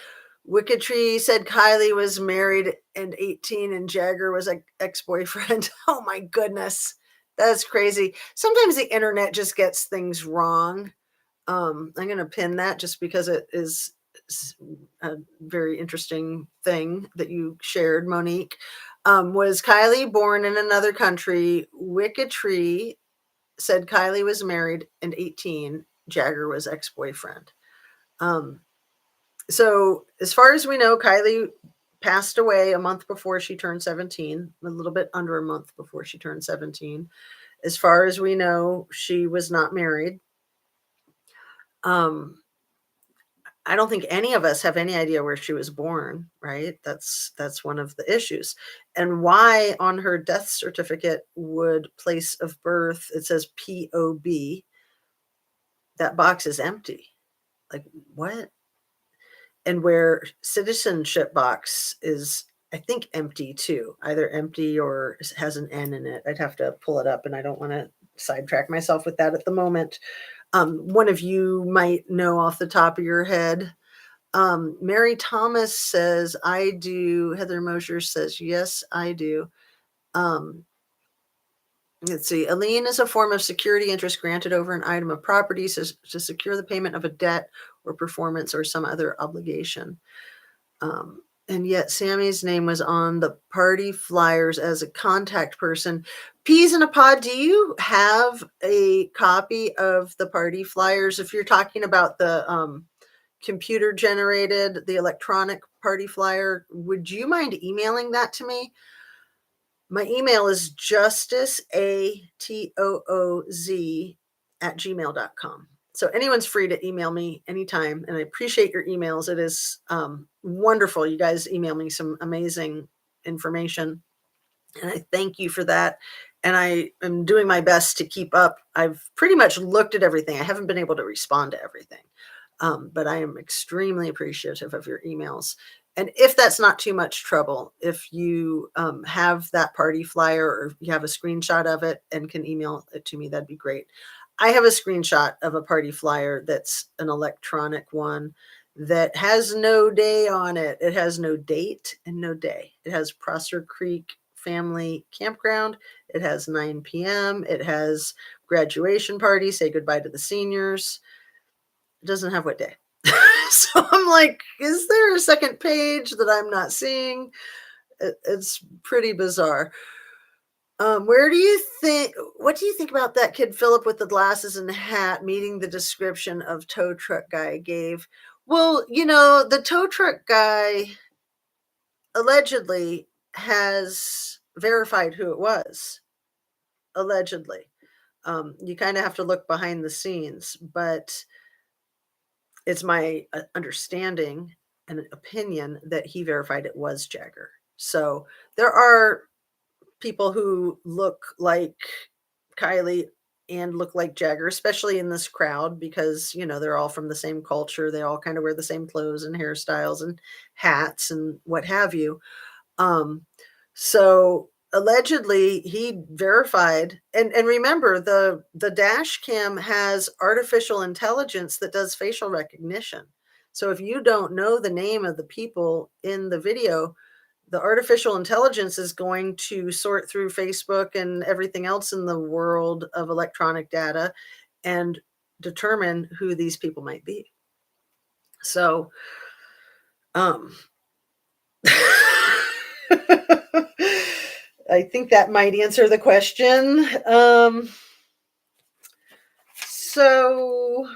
Speaker 1: Wicked Tree said Kylie was married and 18 and Jagger was an ex-boyfriend. Oh my goodness. That's crazy. Sometimes the internet just gets things wrong. I'm going to pin that just because it is a very interesting thing that you shared, Monique. Was Kylie born in another country? Wicked Tree said Kylie was married and 18. Jagger was ex-boyfriend. So as far as we know, Kylie passed away a month before she turned 17, a little bit under a month before she turned 17. As far as we know, she was not married. I don't think any of us have any idea where she was born, right? That's one of the issues. And why on her death certificate would place of birth, it says POB, that box is empty. Like what? And where citizenship box is, I think, empty too, either empty or has an N in it. I'd have to pull it up and I don't want to sidetrack myself with that at the moment. One of you might know off the top of your head. Mary Thomas says, I do. Heather Mosier says, yes, I do. Let's see. A lien is a form of security interest granted over an item of property to secure the payment of a debt or performance or some other obligation. And yet Sammy's name was on the party flyers as a contact person. Peas in a Pod, do you have a copy of the party flyers? If you're talking about the computer generated, the electronic party flyer, would you mind emailing that to me? My email is justiceatooz@gmail.com. So anyone's free to email me anytime, and I appreciate your emails. It is wonderful. You guys email me some amazing information, and I thank you for that. And I am doing my best to keep up. I've pretty much looked at everything. I haven't been able to respond to everything, but I am extremely appreciative of your emails. And if that's not too much trouble, if you have that party flyer or you have a screenshot of it and can email it to me, that'd be great. I have a screenshot of a party flyer that's an electronic one that has no day on it. It has no date and no day. It has Prosser Creek Family Campground. It has 9 p.m. It has graduation party, say goodbye to the seniors. It doesn't have what day. So I'm like, is there a second page that I'm not seeing? It's pretty bizarre. What do you think about that kid Philip with the glasses and the hat meeting the description of tow truck guy gave? Well, the tow truck guy allegedly has verified who it was. Allegedly. You kind of have to look behind the scenes, but it's my understanding and opinion that he verified it was Jagger. So there are people who look like Kylie and look like Jagger, especially in this crowd, because they're all from the same culture. They all kind of wear the same clothes and hairstyles and hats and what have you. So allegedly he verified, and remember, the dash cam has artificial intelligence that does facial recognition. So if you don't know the name of the people in the video, the artificial intelligence is going to sort through Facebook and everything else in the world of electronic data and determine who these people might be. So I think that might answer the question. So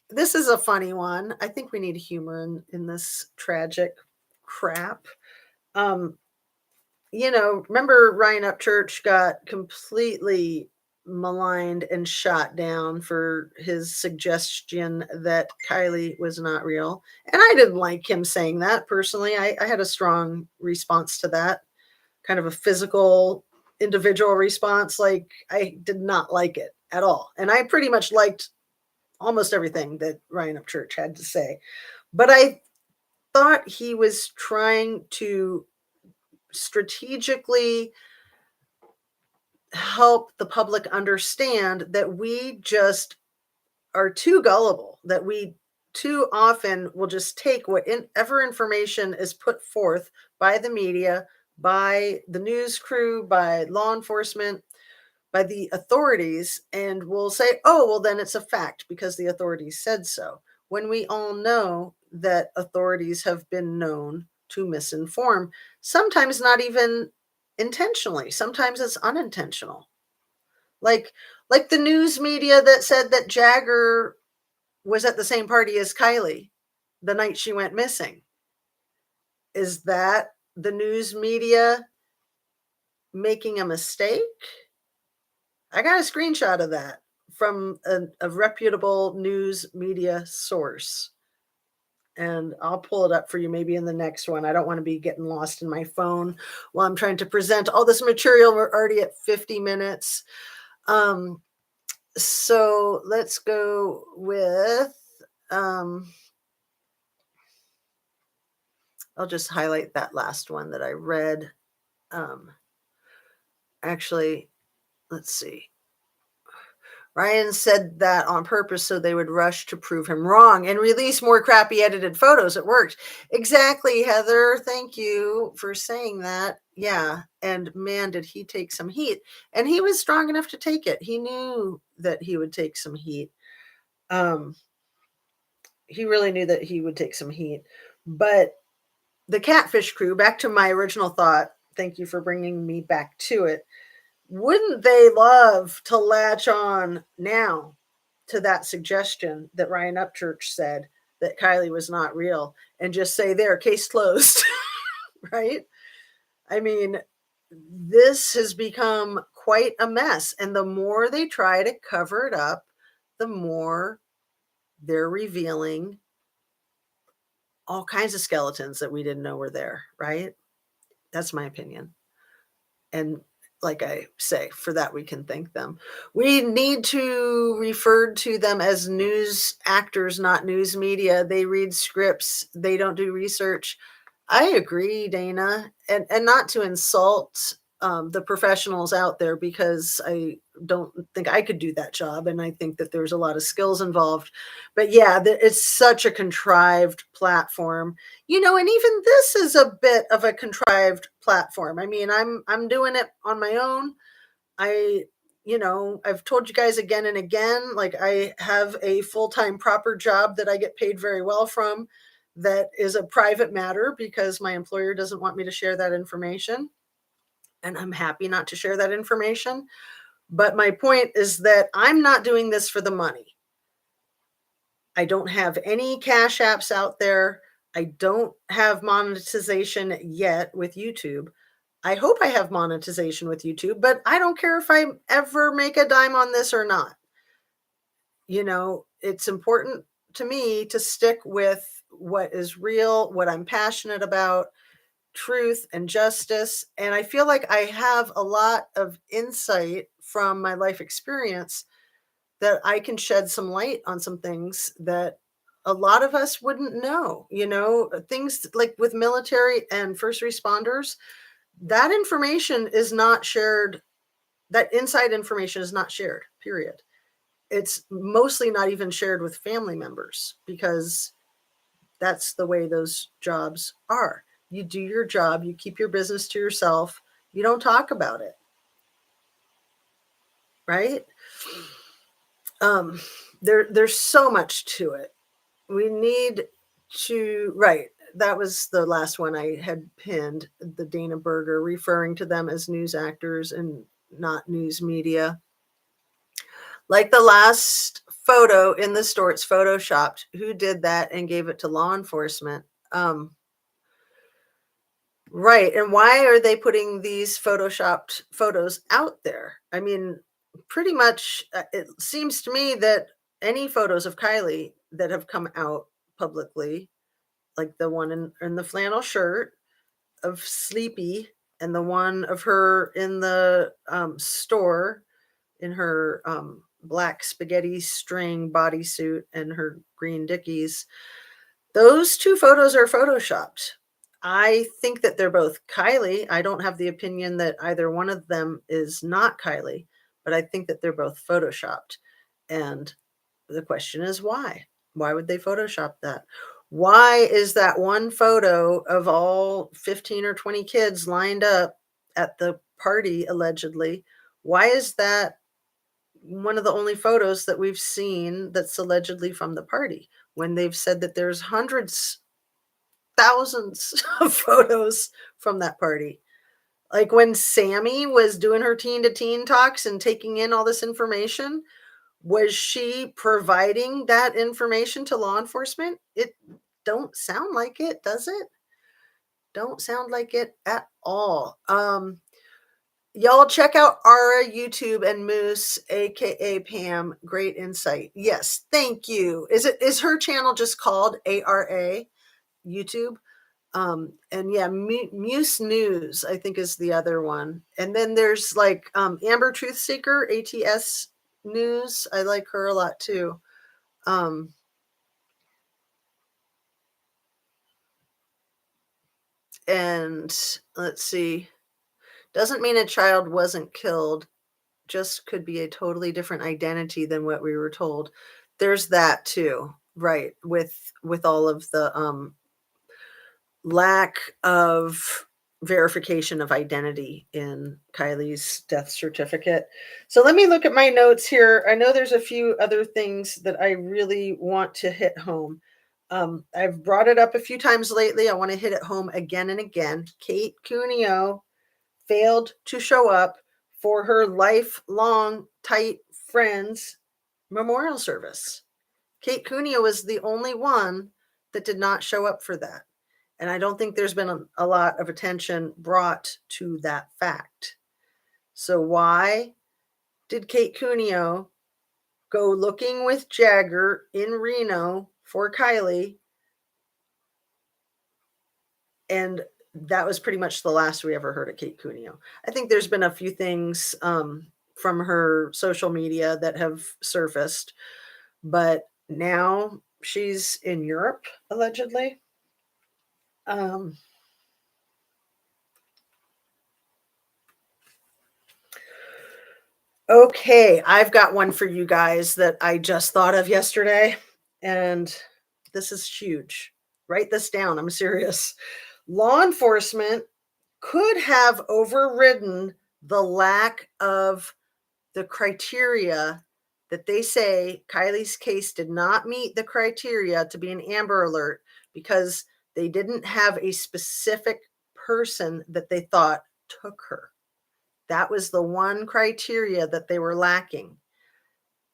Speaker 1: this is a funny one. I think we need humor in this tragic crap. Remember Ryan Upchurch got completely maligned and shot down for his suggestion that Kylie was not real. And I didn't like him saying that personally. I had a strong response to that, kind of a physical, individual response. Like, I did not like it at all. And I pretty much liked almost everything that Ryan Upchurch had to say. But I thought he was trying to strategically help the public understand that we just are too gullible, that we too often will just take whatever information is put forth by the media, by the news crew, by law enforcement, by the authorities, and we'll say, oh, well, then it's a fact because the authorities said so. When we all know that authorities have been known to misinform, sometimes not even intentionally, sometimes it's unintentional. Like the news media that said that Jagger was at the same party as Kylie the night she went missing. Is that the news media making a mistake? I got a screenshot of that from a reputable news media source. And I'll pull it up for you maybe in the next one. I don't want to be getting lost in my phone while I'm trying to present all this material. We're already at 50 minutes. So let's go with, I'll just highlight that last one that I read. Actually, let's see. Ryan said that on purpose so they would rush to prove him wrong and release more crappy edited photos. It worked. Exactly, Heather. Thank you for saying that. Yeah. And man, did he take some heat. And he was strong enough to take it. He knew that he would take some heat. He really knew that he would take some heat. But the Catfish crew, back to my original thought, thank you for bringing me back to it. Wouldn't they love to latch on now to that suggestion that Ryan Upchurch said that Kylie was not real and just say, there, case closed, right? I mean, this has become quite a mess. And the more they try to cover it up, the more they're revealing all kinds of skeletons that we didn't know were there, right? That's my opinion. And like I say, for that we can thank them. We need to refer to them as news actors, not news media. They read scripts, they don't do research. I agree, Dana, and not to insult the professionals out there, because I don't think I could do that job, and I think that there's a lot of skills involved. But yeah, it's such a contrived platform, and even this is a bit of a contrived platform. I mean, I'm doing it on my own. I I've told you guys again and again, like, I have a full-time proper job that I get paid very well from, that is a private matter because my employer doesn't want me to share that information, and I'm happy not to share that information. But my point is that I'm not doing this for the money. I don't have any cash apps out there. I don't have monetization yet with YouTube. I hope I have monetization with YouTube, but I don't care if I ever make a dime on this or not. It's important to me to stick with what is real, what I'm passionate about, truth and justice. And I feel like I have a lot of insight from my life experience that I can shed some light on some things that a lot of us wouldn't know. Things like with military and first responders, that information is not shared. That inside information is not shared, period. It's mostly not even shared with family members, because that's the way those jobs are. You do your job, you keep your business to yourself, you don't talk about it, right? Um, there's so much to it. We need to, right. That was the last one I had pinned, the Dana Berger, referring to them as news actors and not news media. Like the last photo in the store, it's photoshopped. Who did that and gave it to law enforcement? Right. And why are they putting these photoshopped photos out there? I mean, pretty much, it seems to me that any photos of Kylie that have come out publicly, like the one in the flannel shirt of Sleepy, and the one of her in the store in her black spaghetti string bodysuit and her green Dickies, those two photos are photoshopped. I think that they're both Kylie. I don't have the opinion that either one of them is not Kylie, but I think that they're both photoshopped. And the question is why? Why would they Photoshop that? Why is that one photo of all 15 or 20 kids lined up at the party, allegedly? Why is that one of the only photos that we've seen that's allegedly from the party, when they've said that there's hundreds, thousands of photos from that party? Like when Sammy was doing her teen to teen talks and taking in all this information, was she providing that information to law enforcement? It don't sound like it, does it? Don't sound like it at all. Y'all check out Ara YouTube and Moose, aka Pam. Great insight. Yes, thank you. Is her channel just called ARA YouTube? And yeah, Muse News, I think, is the other one. And then there's like Amber Truth Seeker, ATS News. I like her a lot too. Um, and let's see, doesn't mean a child wasn't killed, just could be a totally different identity than what we were told. There's that too, right? With all of the lack of verification of identity in Kylie's death certificate. So let me look at my notes here. I know there's a few other things that I really want to hit home. I've brought it up a few times lately. I want to hit it home again and again. Kate Cuneo failed to show up for her lifelong tight friends memorial service. Kate Cuneo was the only one that did not show up for that. And I don't think there's been a lot of attention brought to that fact. So why did Kate Cuneo go looking with Jagger in Reno for Kylie? And that was pretty much the last we ever heard of Kate Cuneo. I think there's been a few things from her social media that have surfaced, but now she's in Europe, allegedly. Um, okay, I've got one for you guys that I just thought of yesterday, and this is huge. Write this down. I'm serious. Law enforcement could have overridden the lack of the criteria that they say Kylie's case did not meet the criteria to be an Amber Alert because they didn't have a specific person that they thought took her. That was the one criteria that they were lacking.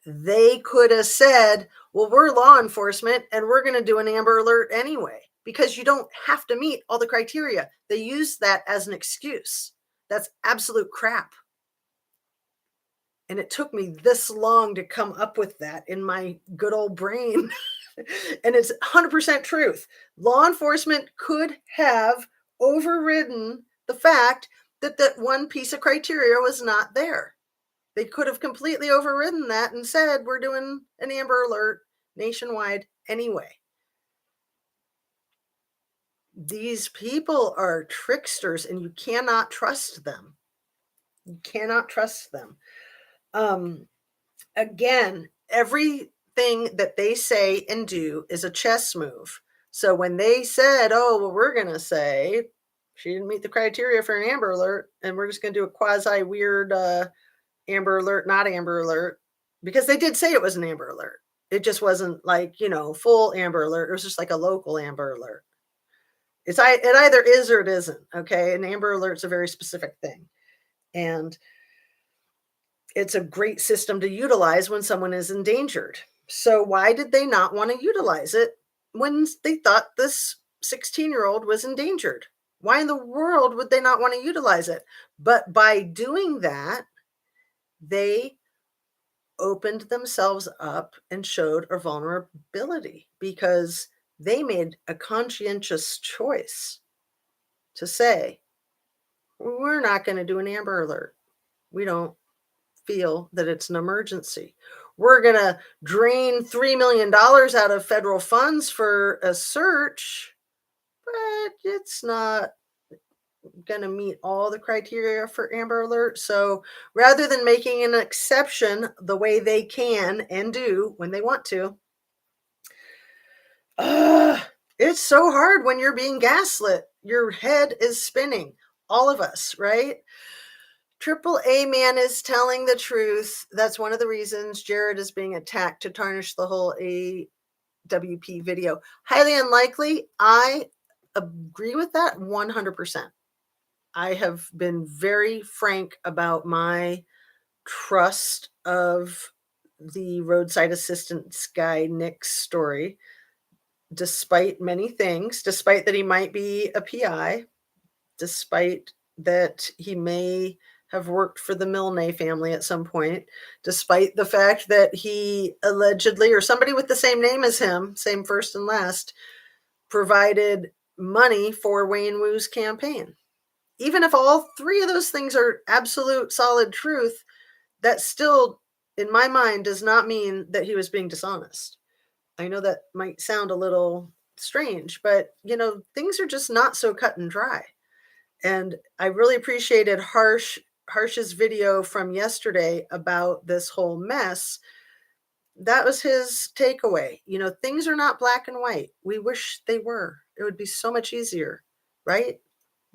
Speaker 1: They could have said, well, we're law enforcement and we're going to do an Amber Alert anyway, because you don't have to meet all the criteria. They use that as an excuse. That's absolute crap. And it took me this long to come up with that in my good old brain. And it's 100% truth. Law enforcement could have overridden the fact that that one piece of criteria was not there. They could have completely overridden that and said, we're doing an Amber Alert nationwide anyway. These people are tricksters and you cannot trust them. You cannot trust them. Again, everything that they say and do is a chess move. So when they said, oh, well, we're going to say she didn't meet the criteria for an Amber Alert, and we're just going to do a quasi weird Amber Alert, not Amber Alert, because they did say it was an Amber Alert. It just wasn't like, full Amber Alert. It was just like a local Amber Alert. It either is or it isn't. Okay. An Amber Alert's a very specific thing. And it's a great system to utilize when someone is endangered. So why did they not want to utilize it when they thought this 16-year-old was endangered? Why in the world would they not want to utilize it? But by doing that, they opened themselves up and showed a vulnerability because they made a conscientious choice to say, we're not going to do an Amber Alert. We don't feel that it's an emergency. We're going to drain $3 million out of federal funds for a search, but it's not going to meet all the criteria for Amber Alert. So rather than making an exception the way they can and do when they want to, it's so hard when you're being gaslit. Your head is spinning. All of us, right? Triple A man is telling the truth. That's one of the reasons Jared is being attacked, to tarnish the whole AWP video. Highly unlikely. I agree with that 100%. I have been very frank about my trust of the roadside assistance guy, Nick's story, despite many things, despite that he might be a PI, despite that he may have worked for the Milne family at some point, despite the fact that he allegedly, or somebody with the same name as him, same first and last, provided money for Wayne Wu's campaign. Even if all three of those things are absolute solid truth, that still, in my mind, does not mean that he was being dishonest. I know that might sound a little strange, but things are just not so cut and dry. And I really appreciated Harsh's video from yesterday about this whole mess. That was his takeaway. Things are not black and white. We wish they were. It would be so much easier, right?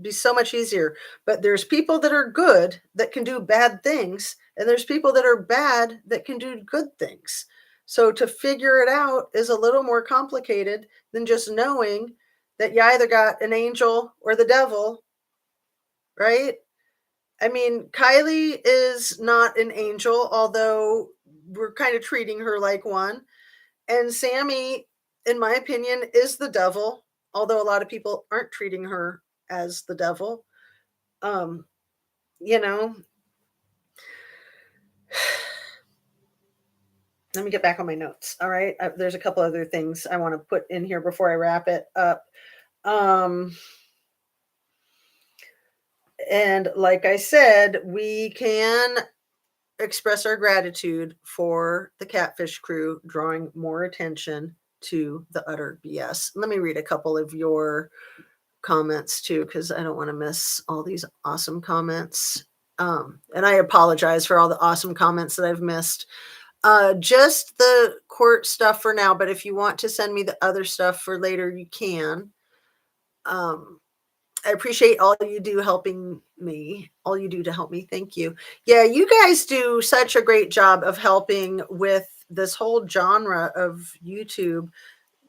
Speaker 1: Be so much easier. But there's people that are good that can do bad things, and there's people that are bad that can do good things. So to figure it out is a little more complicated than just knowing that you either got an angel or the devil, right? I mean, Kylie is not an angel, although we're kind of treating her like one. And Sammy, in my opinion, is the devil, although a lot of people aren't treating her as the devil. Um, you know, let me get back on my notes. All right. There's a couple other things I want to put in here before I wrap it up. Um, and like I said, we can express our gratitude for the catfish crew drawing more attention to the utter BS. Let me read a couple of your comments too, because I don't want to miss all these awesome comments. And I apologize for all the awesome comments that I've missed. Just the court stuff for now, but if you want to send me the other stuff for later, you can. I appreciate all you do helping me, all you do to help me. Thank you. Yeah, you guys do such a great job of helping with this whole genre of YouTube,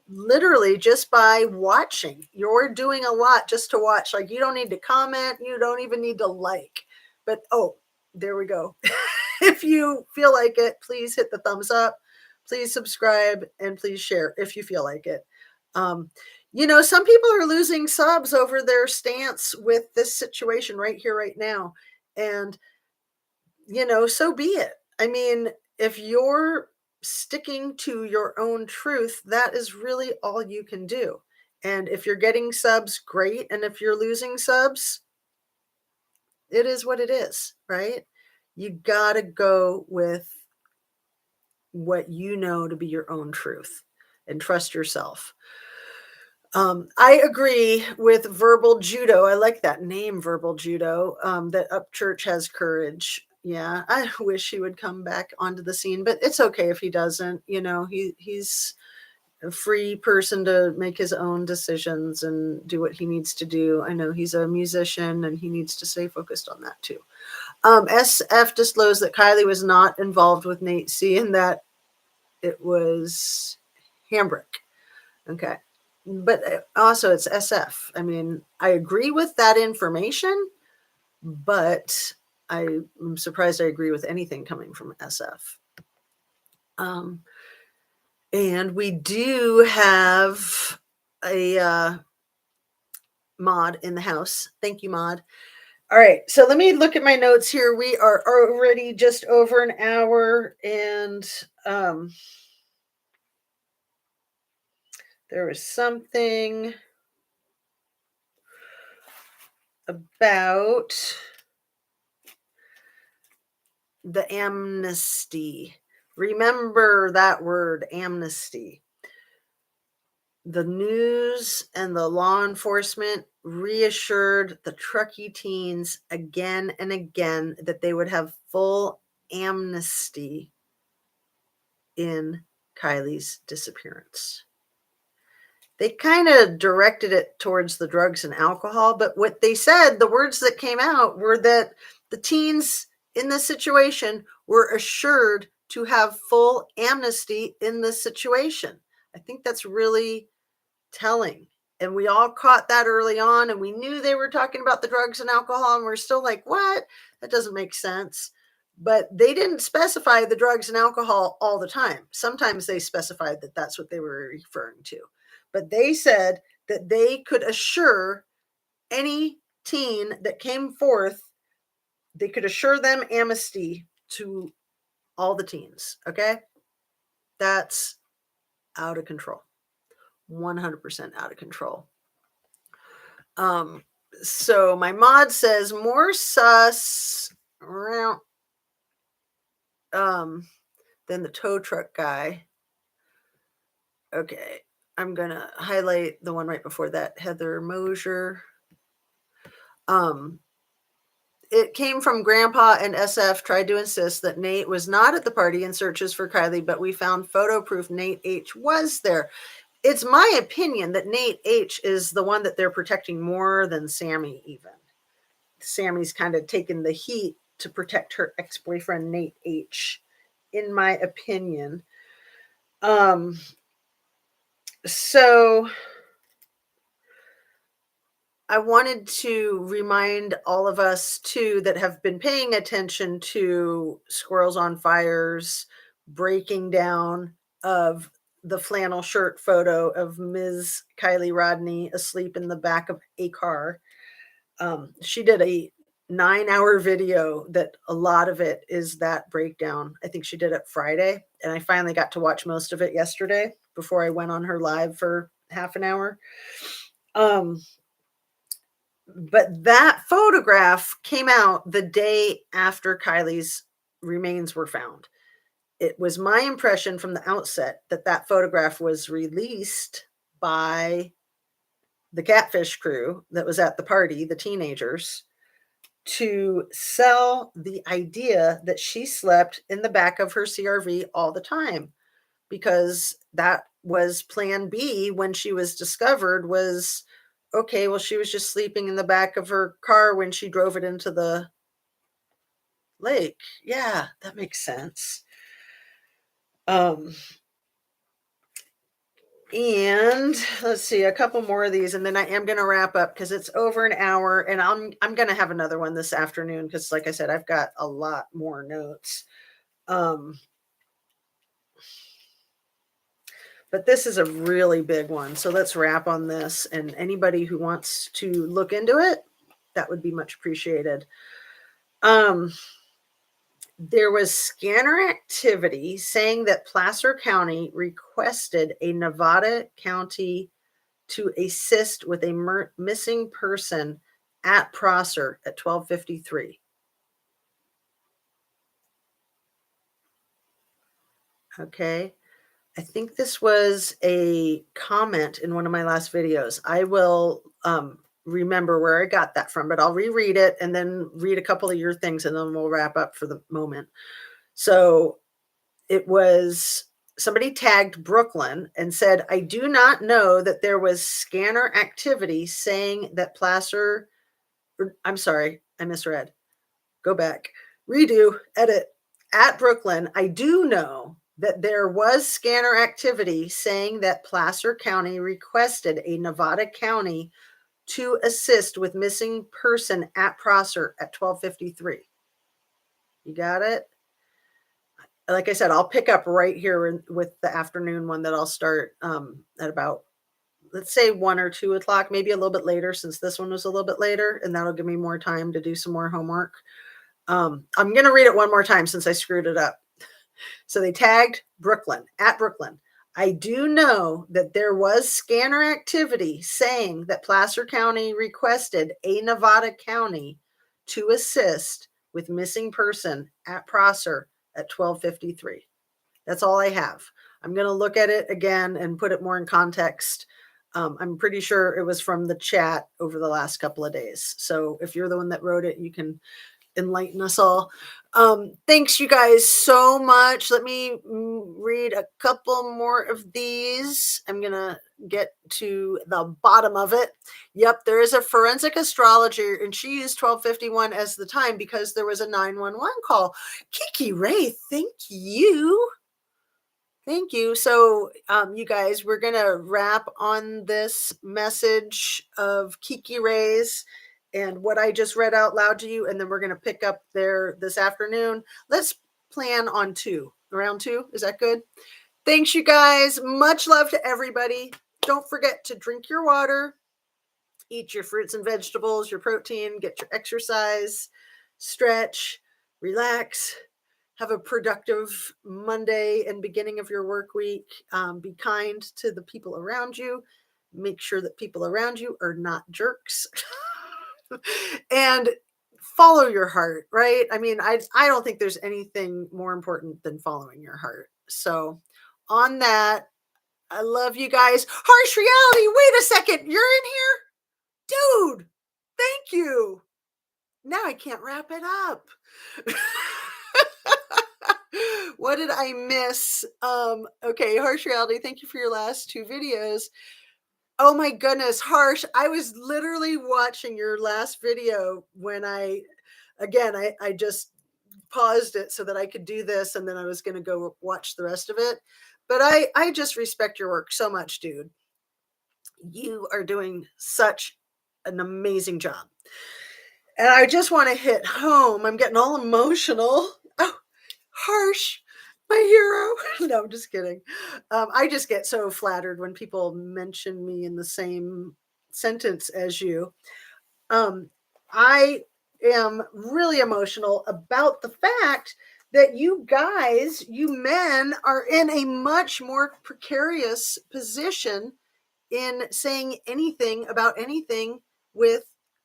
Speaker 1: literally just by watching. You're doing a lot just to watch. Like, you don't need to comment, you don't even need to like. But oh, there we go. If you feel like it, please hit the thumbs up, please subscribe, and please share if you feel like it. Some people are losing subs over their stance with this situation right here, right now. And, so be it. I mean, if you're sticking to your own truth, that is really all you can do. And if you're getting subs, great. And if you're losing subs, it is what it is, right? You got to go with what you know to be your own truth and trust yourself. I agree with verbal judo. I like that name, verbal judo. That Upchurch has courage. Yeah, I wish he would come back onto the scene, but it's okay if he doesn't. He's a free person to make his own decisions and do what he needs to do. I know he's a musician and he needs to stay focused on that too. SF disclosed that Kylie was not involved with Nate C and that it was Hambrick. Okay. But also it's SF. I mean, I agree with that information, but I'm surprised I agree with anything coming from SF. And we do have a mod in the house. Thank you, mod. All right, so let me look at my notes here. We are already just over an hour, and there was something about the amnesty. Remember that word, amnesty. The news and the law enforcement reassured the Truckee teens again and again that they would have full amnesty in Kylie's disappearance. They kind of directed it towards the drugs and alcohol, but what they said, the words that came out were that the teens in this situation were assured to have full amnesty in this situation. I think that's really telling. And we all caught that early on, and we knew they were talking about the drugs and alcohol, and we're still like, what? That doesn't make sense. But they didn't specify the drugs and alcohol all the time. Sometimes they specified that that's what they were referring to. But they said that they could assure any teen that came forth, they could assure them amnesty to all the teens. Okay? That's out of control. 100% out of control. So my mod says more sus than the tow truck guy. Okay, I'm gonna highlight the one right before that, Heather Mosier. It came from Grandpa, and SF tried to insist that Nate was not at the party in searches for Kylie, but we found photo proof Nate H was there. It's my opinion that Nate H is the one that they're protecting more than Sammy even. Sammy's kind of taken the heat to protect her ex-boyfriend Nate H, in my opinion. So I wanted to remind all of us too that have been paying attention to Squirrels on Fire's breaking down of the flannel shirt photo of Ms. Kylie Rodney asleep in the back of a car. She did a 9-hour video that a lot of it is that breakdown. I think she did it Friday, and I finally got to watch most of it yesterday before I went on her live for half an hour. But that photograph came out the day after Kylie's remains were found. It was my impression from the outset that that photograph was released by the catfish crew that was at the party, the teenagers, to sell the idea that she slept in the back of her CRV all the time, because that was plan B when she was discovered. Was okay, well, she was just sleeping in the back of her car when she drove it into the lake. Yeah, that makes sense. Um, and let's see, a couple more of these, and then I am going to wrap up because it's over an hour, and I'm going to have another one this afternoon because, like I said, I've got a lot more notes. But this is a really big one, so let's wrap on this. And anybody who wants to look into it, that would be much appreciated. There was scanner activity saying that Placer County requested a Nevada county to assist with a missing person at Prosser at 12:53. Okay. I think this was a comment in one of my last videos. I will remember where I got that from, but I'll reread it and then read a couple of your things, and then we'll wrap up for the moment. So it was somebody tagged Brooklyn and said, I do not know that there was scanner activity saying that Placer, I'm sorry, I misread. Go back, redo, edit. At Brooklyn, I do know that there was scanner activity saying that Placer County requested a Nevada county to assist with missing person at Prosser at 12:53. You got it? Like I said, I'll pick up right here with the afternoon one that I'll start at about, let's say 1 or 2 o'clock, maybe a little bit later, since this one was a little bit later, and that'll give me more time to do some more homework. I'm going to read it one more time since I screwed it up. So they tagged Brooklyn, at Brooklyn. I do know that there was scanner activity saying that Placer County requested a Nevada county to assist with missing person at Prosser at 12:53. That's all I have. I'm going to look at it again and put it more in context. I'm pretty sure it was from the chat over the last couple of days. So if you're the one that wrote it, you can enlighten us all. Thanks, you guys, so much. Let me read a couple more of these. I'm gonna get to the bottom of it. Yep, there is a forensic astrologer, and she used 12:51 as the time because there was a 911 call. Kiki Ray, thank you. Thank you. So, you guys, we're going to wrap on this message of Kiki Ray's and what I just read out loud to you, and then we're going to pick up there this afternoon. Let's plan on round two. Is that good? Thanks, you guys. Much love to everybody. Don't forget to drink your water, eat your fruits and vegetables, your protein, get your exercise, stretch, relax. Have a productive Monday and beginning of your work week. Be kind to the people around you. Make sure that people around you are not jerks. And follow your heart, right? I mean, I don't think there's anything more important than following your heart. So on that, I love you guys. Harsh reality. Wait a second. You're in here? Dude, thank you. Now I can't wrap it up. What did I miss? Okay, Harsh Reality, thank you for your last 2 videos. Oh my goodness, Harsh, I was literally watching your last video when I just paused it so that I could do this, and then I was going to go watch the rest of it. But I just respect your work so much, dude. You are doing such an amazing job. And I just want to hit home. I'm getting all emotional. Oh, Harsh. My hero. No, I'm just kidding. I just get so flattered when people mention me in the same sentence as you. Um, I am really emotional about the fact that you guys, you men, are in a much more precarious position in saying anything about anything with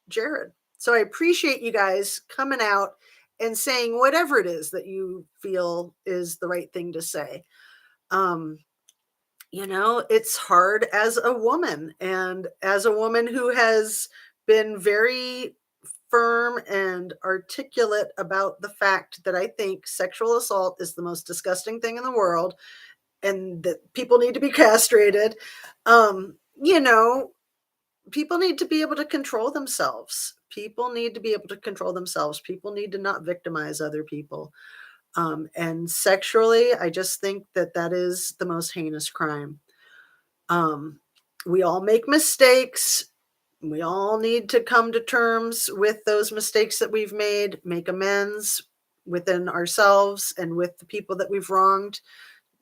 Speaker 1: Jared. So I appreciate you guys coming out and saying whatever it is that you feel is the right thing to say. Um, it's hard as a woman, and as a woman who has been very firm and articulate about the fact that I think sexual assault is the most disgusting thing in the world and that people need to be castrated. Um, you know, People need to be able to control themselves. People need to be able to control themselves. People need to not victimize other people. And sexually, I just think that that is the most heinous crime. Um, we all make mistakes. We all need to come to terms with those mistakes that we've made, make amends within ourselves and with the people that we've wronged.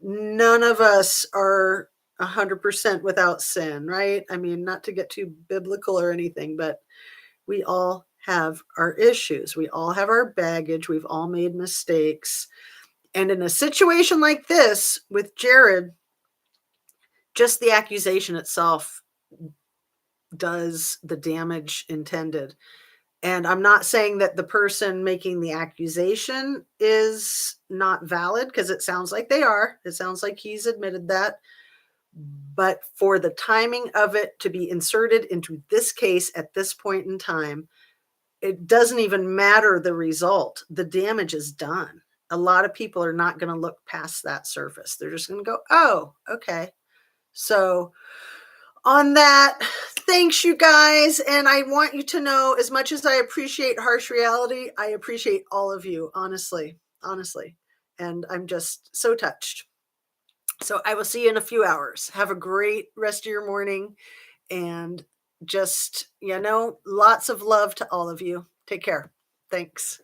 Speaker 1: None of us are 100% without sin, right? I mean, not to get too biblical or anything, but we all have our issues. We all have our baggage. We've all made mistakes. And in a situation like this with Jared, just the accusation itself does the damage intended. And I'm not saying that the person making the accusation is not valid, because it sounds like they are. It sounds like he's admitted that. But for the timing of it to be inserted into this case at this point in time, it doesn't even matter the result. The damage is done. A lot of people are not going to look past that surface. They're just going to go, oh, okay. So on that, thanks you guys. And I want you to know, as much as I appreciate harsh reality, I appreciate all of you, honestly. And I'm just so touched. So I will see you in a few hours. Have a great rest of your morning, and just, lots of love to all of you. Take care. Thanks.